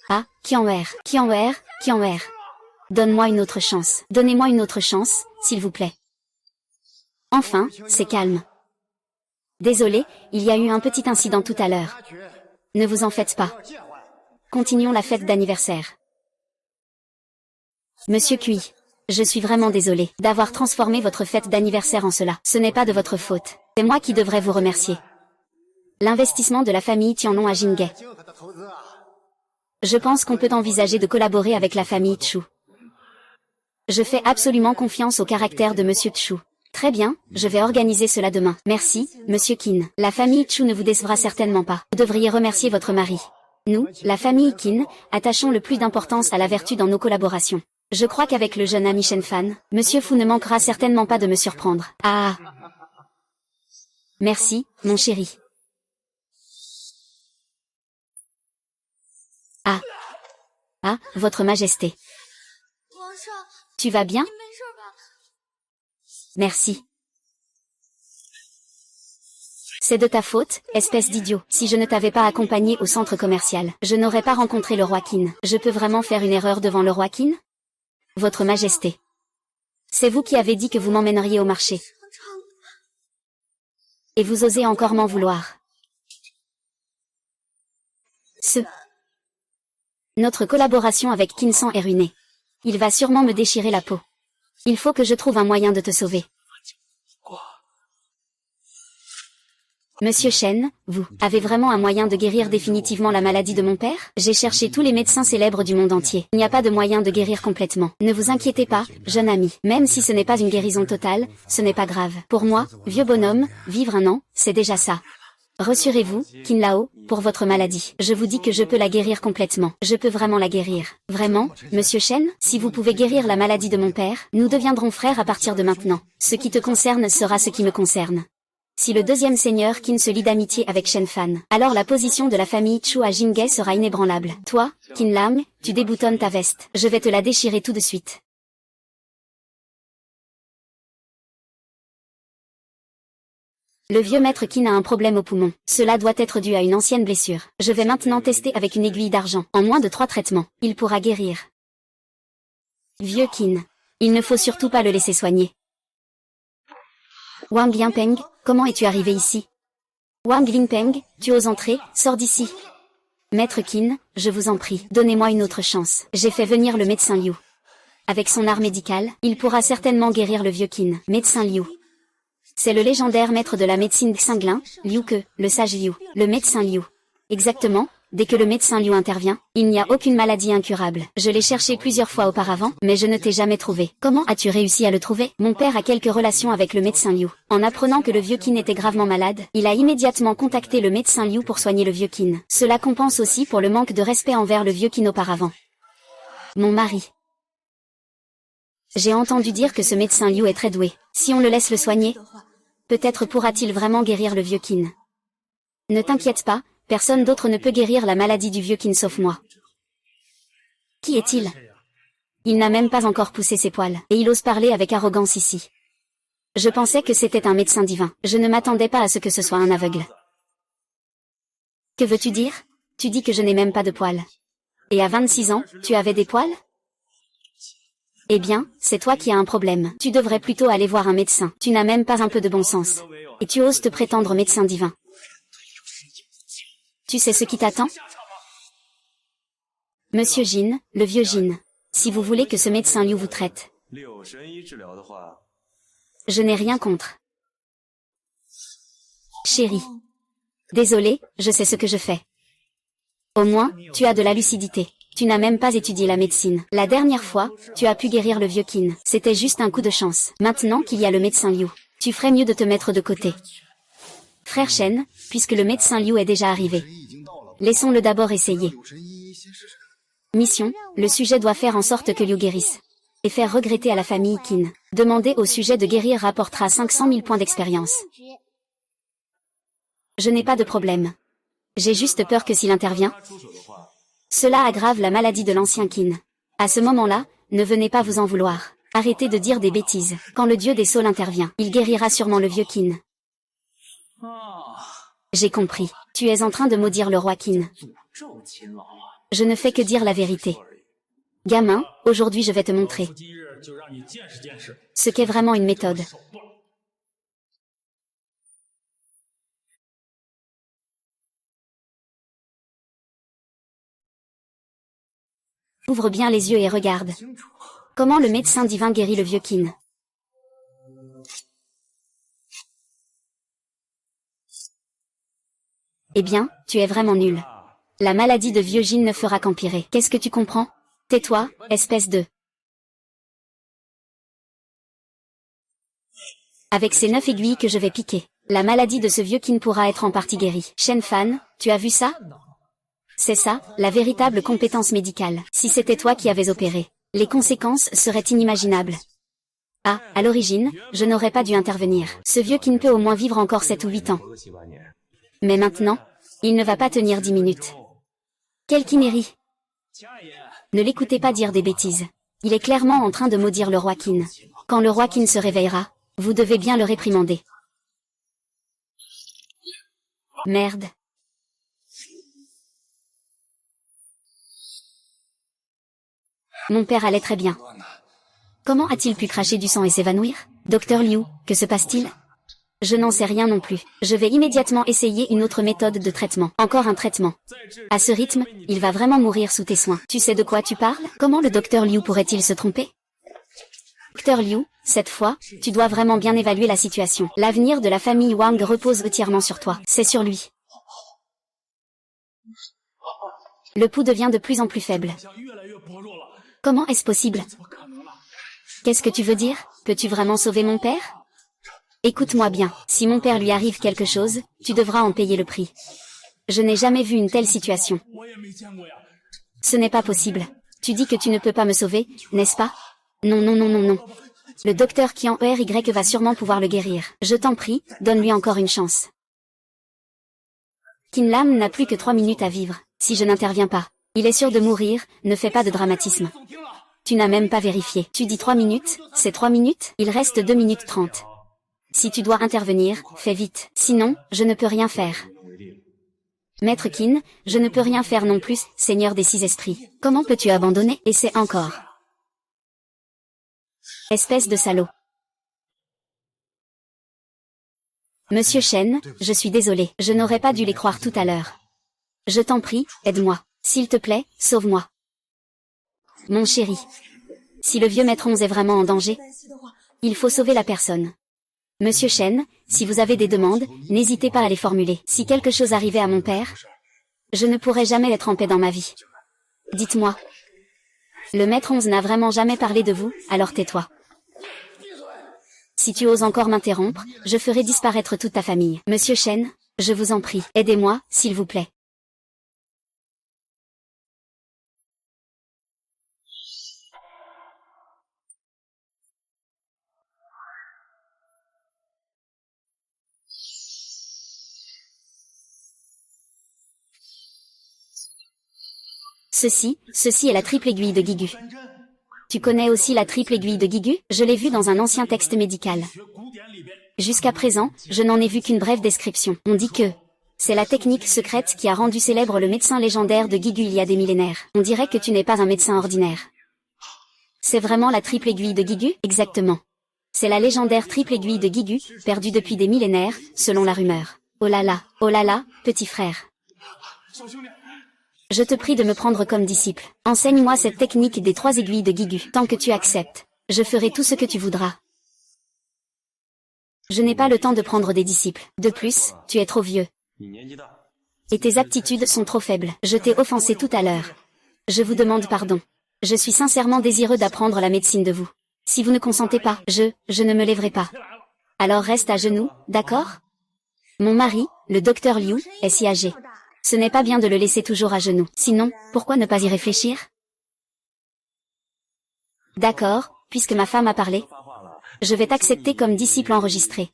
Ah, Qianwer. Donne-moi une autre chance. Donnez-moi une autre chance, s'il vous plaît. Enfin, c'est calme. Désolé, il y a eu un petit incident tout à l'heure. Ne vous en faites pas. Continuons la fête d'anniversaire. Monsieur Cui, je suis vraiment désolé d'avoir transformé votre fête d'anniversaire en cela. Ce n'est pas de votre faute. C'est moi qui devrais vous remercier. L'investissement de la famille Tianlong à Jinghe. Je pense qu'on peut envisager de collaborer avec la famille Chu. Je fais absolument confiance au caractère de Monsieur Chu. Très bien, je vais organiser cela demain. Merci, Monsieur Qin. La famille Chu ne vous décevra certainement pas. Vous devriez remercier votre mari. Nous, la famille Qin, attachons le plus d'importance à la vertu dans nos collaborations. Je crois qu'avec le jeune ami Shen Fan, Monsieur Fu ne manquera certainement pas de me surprendre. Ah! Merci, mon chéri. Ah! Ah, Votre Majesté. Tu vas bien? Merci. C'est de ta faute, espèce d'idiot. Si je ne t'avais pas accompagné au centre commercial, je n'aurais pas rencontré le roi Qin. Je peux vraiment faire une erreur devant le roi Qin? Votre Majesté. C'est vous qui avez dit que vous m'emmèneriez au marché. Et vous osez encore m'en vouloir. Notre collaboration avec Qin San est ruinée. Il va sûrement me déchirer la peau. Il faut que je trouve un moyen de te sauver. Monsieur Shen, vous avez vraiment un moyen de guérir définitivement la maladie de mon père? J'ai cherché tous les médecins célèbres du monde entier. Il n'y a pas de moyen de guérir complètement. Ne vous inquiétez pas, jeune ami. Même si ce n'est pas une guérison totale, ce n'est pas grave. Pour moi, vieux bonhomme, vivre 1 an, c'est déjà ça. Rassurez-vous, Qin Lao, pour votre maladie. Je vous dis que je peux la guérir complètement. Je peux vraiment la guérir. Vraiment, Monsieur Shen? Si vous pouvez guérir la maladie de mon père, nous deviendrons frères à partir de maintenant. Ce qui te concerne sera ce qui me concerne. Si le deuxième seigneur Qin se lie d'amitié avec Shen Fan, alors la position de la famille Chu à Jinghe sera inébranlable. Toi, Qin Lam, tu déboutonnes ta veste. Je vais te la déchirer tout de suite. Le vieux maître Qin a un problème au poumon. Cela doit être dû à une ancienne blessure. Je vais maintenant tester avec une aiguille d'argent. En moins de 3 traitements, il pourra guérir. Vieux Qin. Il ne faut surtout pas le laisser soigner. Wang Liangpeng, comment es-tu arrivé ici? Wang Liangpeng, tu oses entrer, sors d'ici. Maître Qin, je vous en prie, donnez-moi une autre chance. J'ai fait venir le médecin Liu. Avec son art médical, il pourra certainement guérir le vieux Qin. Médecin Liu. C'est le légendaire maître de la médecine Xinglin, Liu Ke, le sage Liu. Le médecin Liu. Exactement, dès que le médecin Liu intervient, il n'y a aucune maladie incurable. Je l'ai cherché plusieurs fois auparavant, mais je ne t'ai jamais trouvé. Comment as-tu réussi à le trouver? Mon père a quelques relations avec le médecin Liu. En apprenant que le vieux Qin était gravement malade, il a immédiatement contacté le médecin Liu pour soigner le vieux Qin. Cela compense aussi pour le manque de respect envers le vieux Qin auparavant. Mon mari. J'ai entendu dire que ce médecin Liu est très doué. Si on le laisse le soigner, peut-être pourra-t-il vraiment guérir le vieux Qin. Ne t'inquiète pas, personne d'autre ne peut guérir la maladie du vieux Qin sauf moi. Qui est-il? Il n'a même pas encore poussé ses poils, et il ose parler avec arrogance ici. Je pensais que c'était un médecin divin. Je ne m'attendais pas à ce que ce soit un aveugle. Que veux-tu dire? Tu dis que je n'ai même pas de poils. Et à 26 ans, tu avais des poils? Eh bien, c'est toi qui as un problème. Tu devrais plutôt aller voir un médecin. Tu n'as même pas un peu de bon sens. Et tu oses te prétendre médecin divin. Tu sais ce qui t'attend? Monsieur Jin, le vieux Jin. Si vous voulez que ce médecin Liu vous traite. Je n'ai rien contre. Chérie. Désolée, je sais ce que je fais. Au moins, tu as de la lucidité. Tu n'as même pas étudié la médecine. La dernière fois, tu as pu guérir le vieux Qin. C'était juste un coup de chance. Maintenant qu'il y a le médecin Liu, tu ferais mieux de te mettre de côté. Frère Shen, puisque le médecin Liu est déjà arrivé. Laissons-le d'abord essayer. Mission, le sujet doit faire en sorte que Liu guérisse. Et faire regretter à la famille Qin. Demander au sujet de guérir rapportera 500 000 points d'expérience. Je n'ai pas de problème. J'ai juste peur que s'il intervient, cela aggrave la maladie de l'ancien Qin. À ce moment-là, ne venez pas vous en vouloir. Arrêtez de dire des bêtises. Quand le dieu des saules intervient, il guérira sûrement le vieux Qin. J'ai compris. Tu es en train de maudire le roi Qin. Je ne fais que dire la vérité. Gamin, aujourd'hui je vais te montrer ce qu'est vraiment une méthode. Ouvre bien les yeux et regarde. Comment le médecin divin guérit le vieux Qin. Eh bien, tu es vraiment nul. La maladie de vieux Jin ne fera qu'empirer. Qu'est-ce que tu comprends? Tais-toi, espèce de... Avec ces 9 aiguilles que je vais piquer, la maladie de ce vieux Qin pourra être en partie guérie. Shen Fan, tu as vu ça? C'est ça, la véritable compétence médicale. Si c'était toi qui avais opéré, les conséquences seraient inimaginables. Ah, à l'origine, je n'aurais pas dû intervenir. Ce vieux Qin peut au moins vivre encore 7 ou 8 ans. Mais maintenant, il ne va pas tenir 10 minutes. Quelle quinérie! Ne l'écoutez pas dire des bêtises. Il est clairement en train de maudire le roi Qin. Quand le roi Qin se réveillera, vous devez bien le réprimander. Merde. Mon père allait très bien. Comment a-t-il pu cracher du sang et s'évanouir? Docteur Liu, que se passe-t-il? Je n'en sais rien non plus. Je vais immédiatement essayer une autre méthode de traitement. Encore un traitement. À ce rythme, il va vraiment mourir sous tes soins. Tu sais de quoi tu parles? Comment le docteur Liu pourrait-il se tromper? Docteur Liu, cette fois, tu dois vraiment bien évaluer la situation. L'avenir de la famille Wang repose entièrement sur toi. C'est sur lui. Le pouls devient de plus en plus faible. Comment est-ce possible? Qu'est-ce que tu veux dire? Peux-tu vraiment sauver mon père? Écoute-moi bien, si mon père lui arrive quelque chose, tu devras en payer le prix. Je n'ai jamais vu une telle situation. Ce n'est pas possible. Tu dis que tu ne peux pas me sauver, n'est-ce pas? Non, non, non, non, non. Le docteur Qian ERY va sûrement pouvoir le guérir. Je t'en prie, donne-lui encore une chance. Qin Lam n'a plus que 3 minutes à vivre. Si je n'interviens pas, il est sûr de mourir, ne fais pas de dramatisme. Tu n'as même pas vérifié. Tu dis 3 minutes, c'est 3 minutes? Il reste 2 minutes 30. Si tu dois intervenir, fais vite. Sinon, je ne peux rien faire. Maître Qin, je ne peux rien faire non plus, Seigneur des 6 esprits. Comment peux-tu abandonner? Essaie encore. Espèce de salaud. Monsieur Shen, je suis désolé, je n'aurais pas dû les croire tout à l'heure. Je t'en prie, aide-moi. S'il te plaît, sauve-moi. Mon chéri. Si le vieux maître 11 est vraiment en danger, il faut sauver la personne. Monsieur Shen, si vous avez des demandes, n'hésitez pas à les formuler. Si quelque chose arrivait à mon père, Je ne pourrai jamais être en paix dans ma vie. Dites-moi. Le maître 11 n'a vraiment jamais parlé de vous, alors tais-toi. Si tu oses encore m'interrompre, je ferai disparaître toute ta famille. Monsieur Shen, je vous en prie, aidez-moi, s'il vous plaît. Ceci est la triple aiguille de Guigu. Tu connais aussi la triple aiguille de Guigu? Je l'ai vue dans un ancien texte médical. Jusqu'à présent, je n'en ai vu qu'une brève description. On dit que c'est la technique secrète qui a rendu célèbre le médecin légendaire de Guigu il y a des millénaires. On dirait que tu n'es pas un médecin ordinaire. C'est vraiment la triple aiguille de Guigu? Exactement. C'est la légendaire triple aiguille de Guigu, perdue depuis des millénaires, selon la rumeur. Oh là là, petit frère. Je te prie de me prendre comme disciple. Enseigne-moi cette technique des 3 aiguilles de Guigu. Tant que tu acceptes, je ferai tout ce que tu voudras. Je n'ai pas le temps de prendre des disciples. De plus, tu es trop vieux. Et tes aptitudes sont trop faibles. Je t'ai offensé tout à l'heure. Je vous demande pardon. Je suis sincèrement désireux d'apprendre la médecine de vous. Si vous ne consentez pas, je ne me lèverai pas. Alors reste à genoux, d'accord? Mon mari, le docteur Liu, est si âgé. Ce n'est pas bien de le laisser toujours à genoux. Sinon, pourquoi ne pas y réfléchir? D'accord, puisque ma femme a parlé. Je vais t'accepter comme disciple enregistré.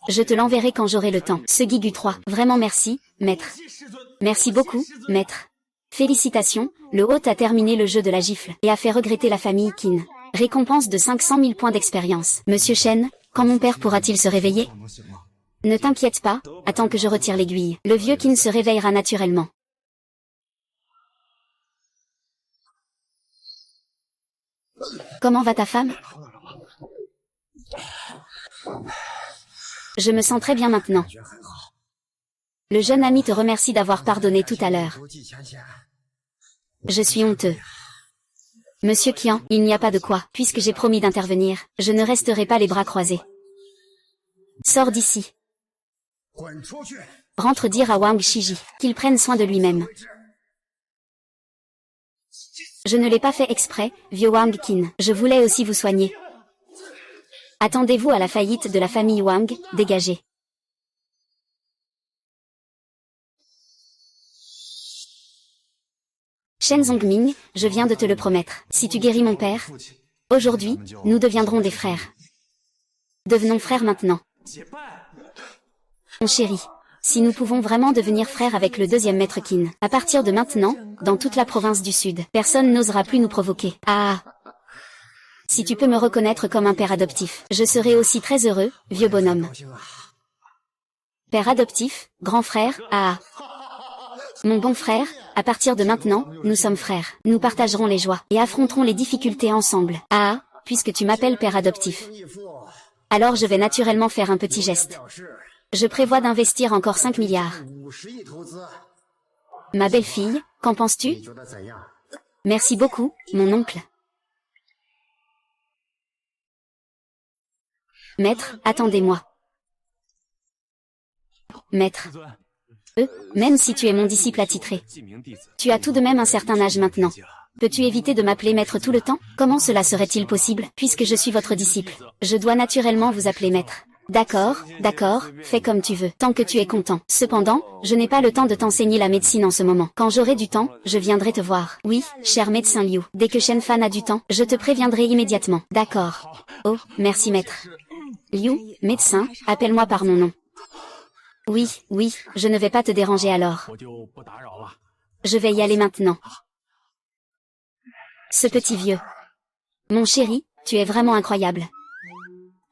Je te l'enverrai quand j'aurai le temps. Ce Guigu 3. Vraiment merci, maître. Merci beaucoup, maître. Félicitations, le hôte a terminé le jeu de la gifle et a fait regretter la famille Qin. Récompense de 500 000 points d'expérience. Monsieur Shen, quand mon père pourra-t-il se réveiller? Ne t'inquiète pas, attends que je retire l'aiguille. Le vieux Qin se réveillera naturellement. Comment va ta femme? Je me sens très bien maintenant. Le jeune ami te remercie d'avoir pardonné tout à l'heure. Je suis honteux. Monsieur Qian, il n'y a pas de quoi. Puisque j'ai promis d'intervenir, je ne resterai pas les bras croisés. Sors d'ici. Rentre dire à Wang Shiji qu'il prenne soin de lui-même. Je ne l'ai pas fait exprès, vieux Wang Qin. Je voulais aussi vous soigner. Attendez-vous à la faillite de la famille Wang, dégagez. Shen Zongming, je viens de te le promettre. Si tu guéris mon père, aujourd'hui, nous deviendrons des frères. Devenons frères maintenant. Mon chéri, si nous pouvons vraiment devenir frères avec le deuxième maître Qin, à partir de maintenant, dans toute la province du Sud, personne n'osera plus nous provoquer. Ah! Si tu peux me reconnaître comme un père adoptif, je serai aussi très heureux, vieux bonhomme. Père adoptif, grand frère, ah! Mon bon frère, à partir de maintenant, nous sommes frères. Nous partagerons les joies et affronterons les difficultés ensemble. Ah! Puisque tu m'appelles père adoptif. Alors je vais naturellement faire un petit geste. Je prévois d'investir encore 5 milliards. Ma belle-fille, qu'en penses-tu? Merci beaucoup, mon oncle. Maître, attendez-moi. Maître. Même si tu es mon disciple attitré. Tu as tout de même un certain âge maintenant. Peux-tu éviter de m'appeler maître tout le temps? Comment cela serait-il possible? Puisque je suis votre disciple, je dois naturellement vous appeler maître. D'accord, fais comme tu veux, tant que tu es content. Cependant, je n'ai pas le temps de t'enseigner la médecine en ce moment. Quand j'aurai du temps, je viendrai te voir. Oui, cher médecin Liu. Dès que Shen Fan a du temps, je te préviendrai immédiatement. D'accord. Oh, merci maître. Liu, médecin, appelle-moi par mon nom. Oui, je ne vais pas te déranger alors. Je vais y aller maintenant. Ce petit vieux. Mon chéri, tu es vraiment incroyable.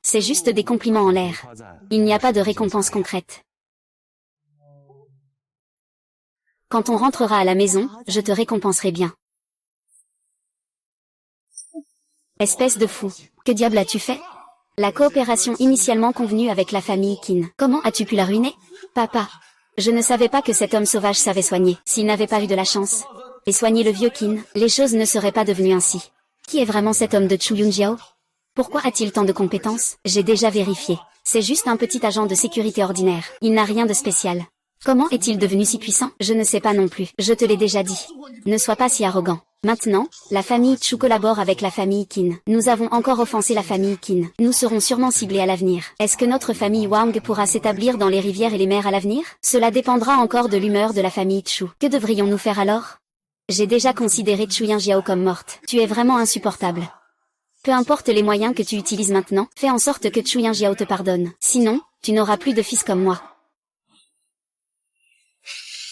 C'est juste des compliments en l'air. Il n'y a pas de récompense concrète. Quand on rentrera à la maison, je te récompenserai bien. Espèce de fou. Que diable as-tu fait? La coopération initialement convenue avec la famille Qin. Comment as-tu pu la ruiner? Papa. Je ne savais pas que cet homme sauvage savait soigner. S'il n'avait pas eu de la chance et soigné le vieux Qin, les choses ne seraient pas devenues ainsi. Qui est vraiment cet homme de Chu Yunjiao? Pourquoi a-t-il tant de compétences? J'ai déjà vérifié. C'est juste un petit agent de sécurité ordinaire. Il n'a rien de spécial. Comment est-il devenu si puissant? Je ne sais pas non plus. Je te l'ai déjà dit. Ne sois pas si arrogant. Maintenant, la famille Chu collabore avec la famille Qin. Nous avons encore offensé la famille Qin. Nous serons sûrement ciblés à l'avenir. Est-ce que notre famille Wang pourra s'établir dans les rivières et les mers à l'avenir? Cela dépendra encore de l'humeur de la famille Chu. Que devrions-nous faire alors? J'ai déjà considéré Chu Yingjiao comme morte. Tu es vraiment insupportable. Peu importe les moyens que tu utilises maintenant, fais en sorte que Chu Yingjiao te pardonne. Sinon, tu n'auras plus de fils comme moi.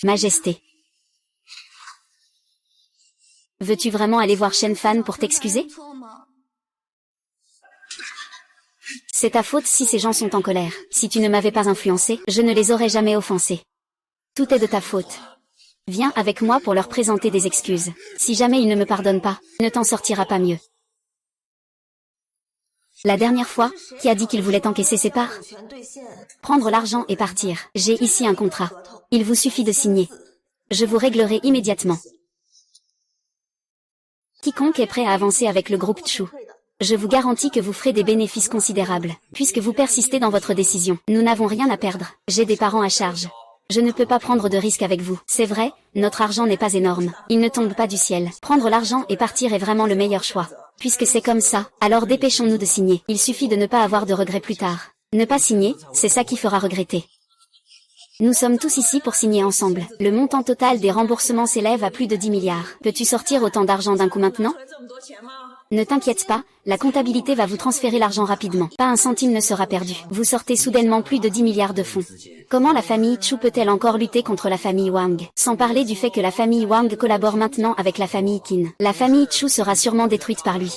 Majesté. Veux-tu vraiment aller voir Shen Fan pour t'excuser? C'est ta faute si ces gens sont en colère. Si tu ne m'avais pas influencé, je ne les aurais jamais offensés. Tout est de ta faute. Viens avec moi pour leur présenter des excuses. Si jamais ils ne me pardonnent pas, ne t'en sortira pas mieux. La dernière fois, qui a dit qu'il voulait encaisser ses parts? Prendre l'argent et partir. J'ai ici un contrat. Il vous suffit de signer. Je vous réglerai immédiatement. Quiconque est prêt à avancer avec le groupe Chu. Je vous garantis que vous ferez des bénéfices considérables, puisque vous persistez dans votre décision. Nous n'avons rien à perdre. J'ai des parents à charge. Je ne peux pas prendre de risques avec vous. C'est vrai, notre argent n'est pas énorme. Il ne tombe pas du ciel. Prendre l'argent et partir est vraiment le meilleur choix. Puisque c'est comme ça, alors dépêchons-nous de signer. Il suffit de ne pas avoir de regrets plus tard. Ne pas signer, c'est ça qui fera regretter. Nous sommes tous ici pour signer ensemble. Le montant total des remboursements s'élève à plus de 10 milliards. Peux-tu sortir autant d'argent d'un coup maintenant? Ne t'inquiète pas, la comptabilité va vous transférer l'argent rapidement. Pas un centime ne sera perdu. Vous sortez soudainement plus de 10 milliards de fonds. Comment la famille Chu peut-elle encore lutter contre la famille Wang? Sans parler du fait que la famille Wang collabore maintenant avec la famille Qin. La famille Chu sera sûrement détruite par lui.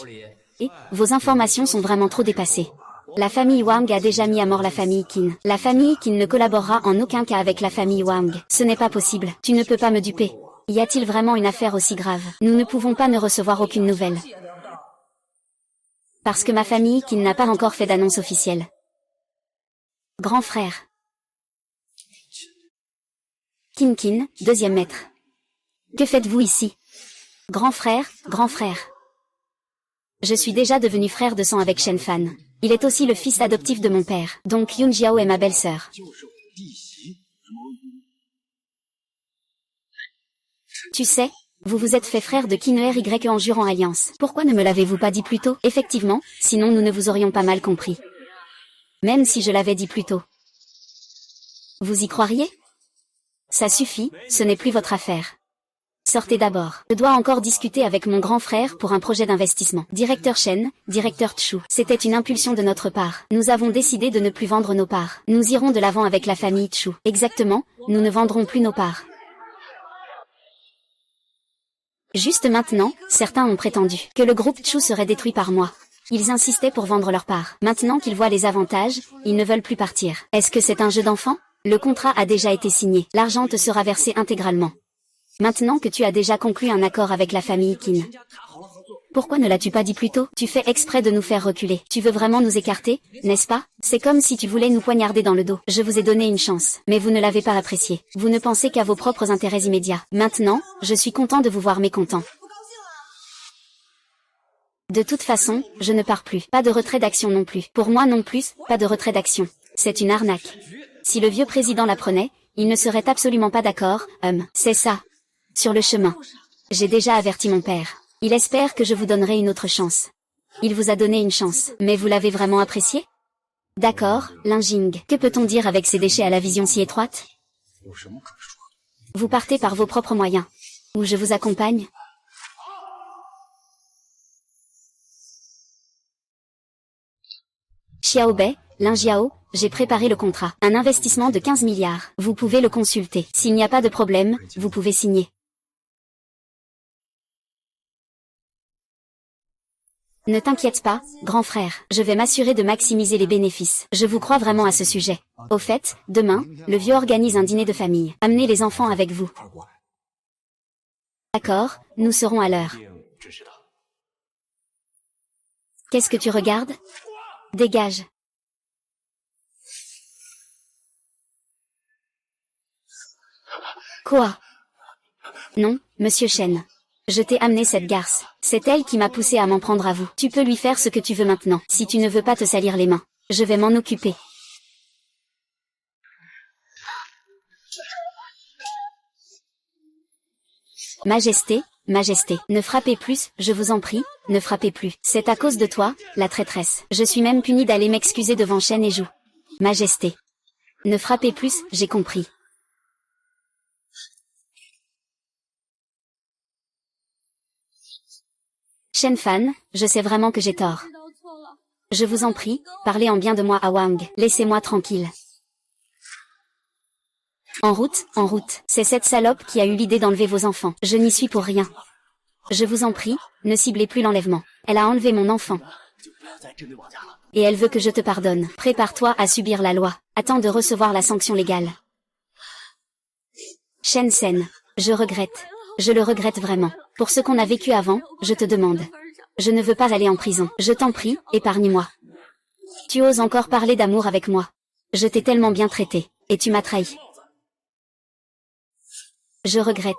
Et, vos informations sont vraiment trop dépassées. La famille Wang a déjà mis à mort la famille Qin. La famille Qin ne collaborera en aucun cas avec la famille Wang. Ce n'est pas possible. Tu ne peux pas me duper. Y a-t-il vraiment une affaire aussi grave? Nous ne pouvons pas ne recevoir aucune nouvelle. Parce que ma famille Qin n'a pas encore fait d'annonce officielle. Grand frère. Qin, deuxième maître. Que faites-vous ici? Grand frère, grand frère. Je suis déjà devenu frère de sang avec Shen Fan. Il est aussi le fils adoptif de mon père, donc Yun Jiao est ma belle-sœur. Tu sais, vous vous êtes fait frère de Qin RY en jurant alliance. Pourquoi ne me l'avez-vous pas dit plus tôt? Effectivement, sinon nous ne vous aurions pas mal compris. Même si je l'avais dit plus tôt. Vous y croiriez? Ça suffit, ce n'est plus votre affaire. Sortez d'abord. Je dois encore discuter avec mon grand frère pour un projet d'investissement. Directeur Shen, directeur Chu. C'était une impulsion de notre part. Nous avons décidé de ne plus vendre nos parts. Nous irons de l'avant avec la famille Chu. Exactement, nous ne vendrons plus nos parts. Juste maintenant, certains ont prétendu que le groupe Chu serait détruit par moi. Ils insistaient pour vendre leurs parts. Maintenant qu'ils voient les avantages, ils ne veulent plus partir. Est-ce que c'est un jeu d'enfant? Le contrat a déjà été signé. L'argent te sera versé intégralement. Maintenant que tu as déjà conclu un accord avec la famille Qin. Pourquoi ne l'as-tu pas dit plus tôt? Tu fais exprès de nous faire reculer. Tu veux vraiment nous écarter, n'est-ce pas? C'est comme si tu voulais nous poignarder dans le dos. Je vous ai donné une chance, mais vous ne l'avez pas apprécié. Vous ne pensez qu'à vos propres intérêts immédiats. Maintenant, je suis content de vous voir mécontent. De toute façon, je ne pars plus. Pas de retrait d'action non plus. Pour moi non plus, pas de retrait d'action. C'est une arnaque. Si le vieux président l'apprenait, il ne serait absolument pas d'accord, c'est ça. Sur le chemin. J'ai déjà averti mon père. Il espère que je vous donnerai une autre chance. Il vous a donné une chance, mais vous l'avez vraiment apprécié? D'accord, Lin Jing. Que peut-on dire avec ces déchets à la vision si étroite? Vous partez par vos propres moyens. Ou je vous accompagne? Xiaobei, Lin Jiao, j'ai préparé le contrat. Un investissement de 15 milliards. Vous pouvez le consulter. S'il n'y a pas de problème, vous pouvez signer. Ne t'inquiète pas, grand frère, je vais m'assurer de maximiser les bénéfices. Je vous crois vraiment à ce sujet. Au fait, demain, le vieux organise un dîner de famille. Amenez les enfants avec vous. D'accord, nous serons à l'heure. Qu'est-ce que tu regardes? Dégage. Quoi? Non, monsieur Shen. Je t'ai amené cette garce. C'est elle qui m'a poussé à m'en prendre à vous. Tu peux lui faire ce que tu veux maintenant. Si tu ne veux pas te salir les mains, je vais m'en occuper. Majesté, Majesté, ne frappez plus, je vous en prie, ne frappez plus. C'est à cause de toi, la traîtresse. Je suis même punie d'aller m'excuser devant Shen et Zhu. Majesté. Ne frappez plus, j'ai compris. Shen Fan, je sais vraiment que j'ai tort. Je vous en prie, parlez en bien de moi à Wang, laissez-moi tranquille. En route, c'est cette salope qui a eu l'idée d'enlever vos enfants. Je n'y suis pour rien. Je vous en prie, ne ciblez plus l'enlèvement. Elle a enlevé mon enfant. Et elle veut que je te pardonne. Prépare-toi à subir la loi. Attends de recevoir la sanction légale. Shen Sen, je regrette. Je le regrette vraiment. Pour ce qu'on a vécu avant, je te demande. Je ne veux pas aller en prison. Je t'en prie, épargne-moi. Tu oses encore parler d'amour avec moi. Je t'ai tellement bien traité, et tu m'as trahi. Je regrette.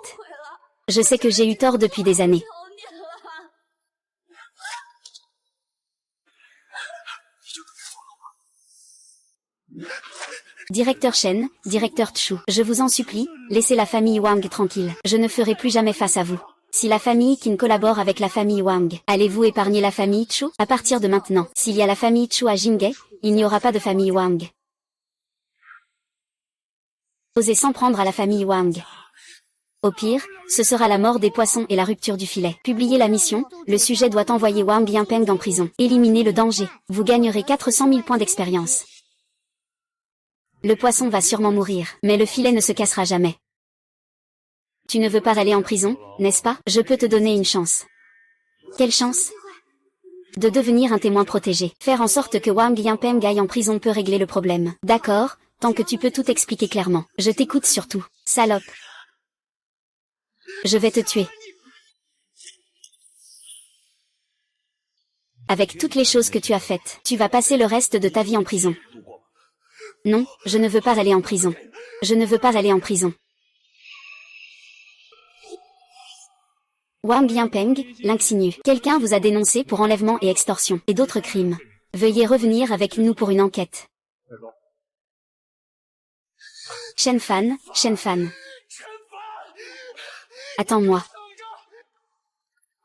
Je sais que j'ai eu tort depuis des années. Directeur Shen, directeur Chu, je vous en supplie, laissez la famille Wang tranquille. Je ne ferai plus jamais face à vous. Si la famille Qin collabore avec la famille Wang, allez-vous épargner la famille Chu? À partir de maintenant, s'il y a la famille Chu à Jinghe, il n'y aura pas de famille Wang. Osez s'en prendre à la famille Wang. Au pire, ce sera la mort des poissons et la rupture du filet. Publiez la mission, le sujet doit envoyer Wang Yinpeng en prison. Éliminez le danger, vous gagnerez 400 000 points d'expérience. Le poisson va sûrement mourir, mais le filet ne se cassera jamais. Tu ne veux pas aller en prison, n'est-ce pas? Je peux te donner une chance. Quelle chance? De devenir un témoin protégé. Faire en sorte que Wang Yinpeng aille en prison peut régler le problème. D'accord, tant que tu peux tout expliquer clairement. Je t'écoute surtout, salope. Je vais te tuer. Avec toutes les choses que tu as faites, tu vas passer le reste de ta vie en prison. Non, je ne veux pas aller en prison. Je ne veux pas aller en prison. Wang Yinpeng, l'insigne. Quelqu'un vous a dénoncé pour enlèvement et extorsion, et d'autres crimes. Veuillez revenir avec nous pour une enquête. Shen Fan, Shen Fan. Attends-moi.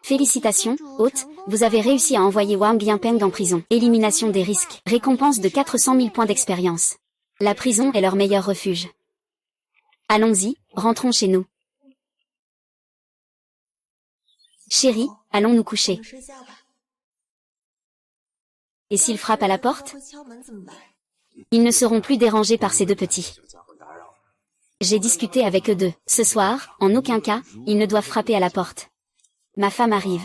Félicitations, hôte, vous avez réussi à envoyer Wang Yinpeng en prison. Élimination des risques. Récompense de 400 000 points d'expérience. La prison est leur meilleur refuge. Allons-y, rentrons chez nous. Chérie, allons nous coucher. Et s'ils frappent à la porte? Ils ne seront plus dérangés par ces deux petits. J'ai discuté avec eux deux. Ce soir, en aucun cas, ils ne doivent frapper à la porte. Ma femme arrive.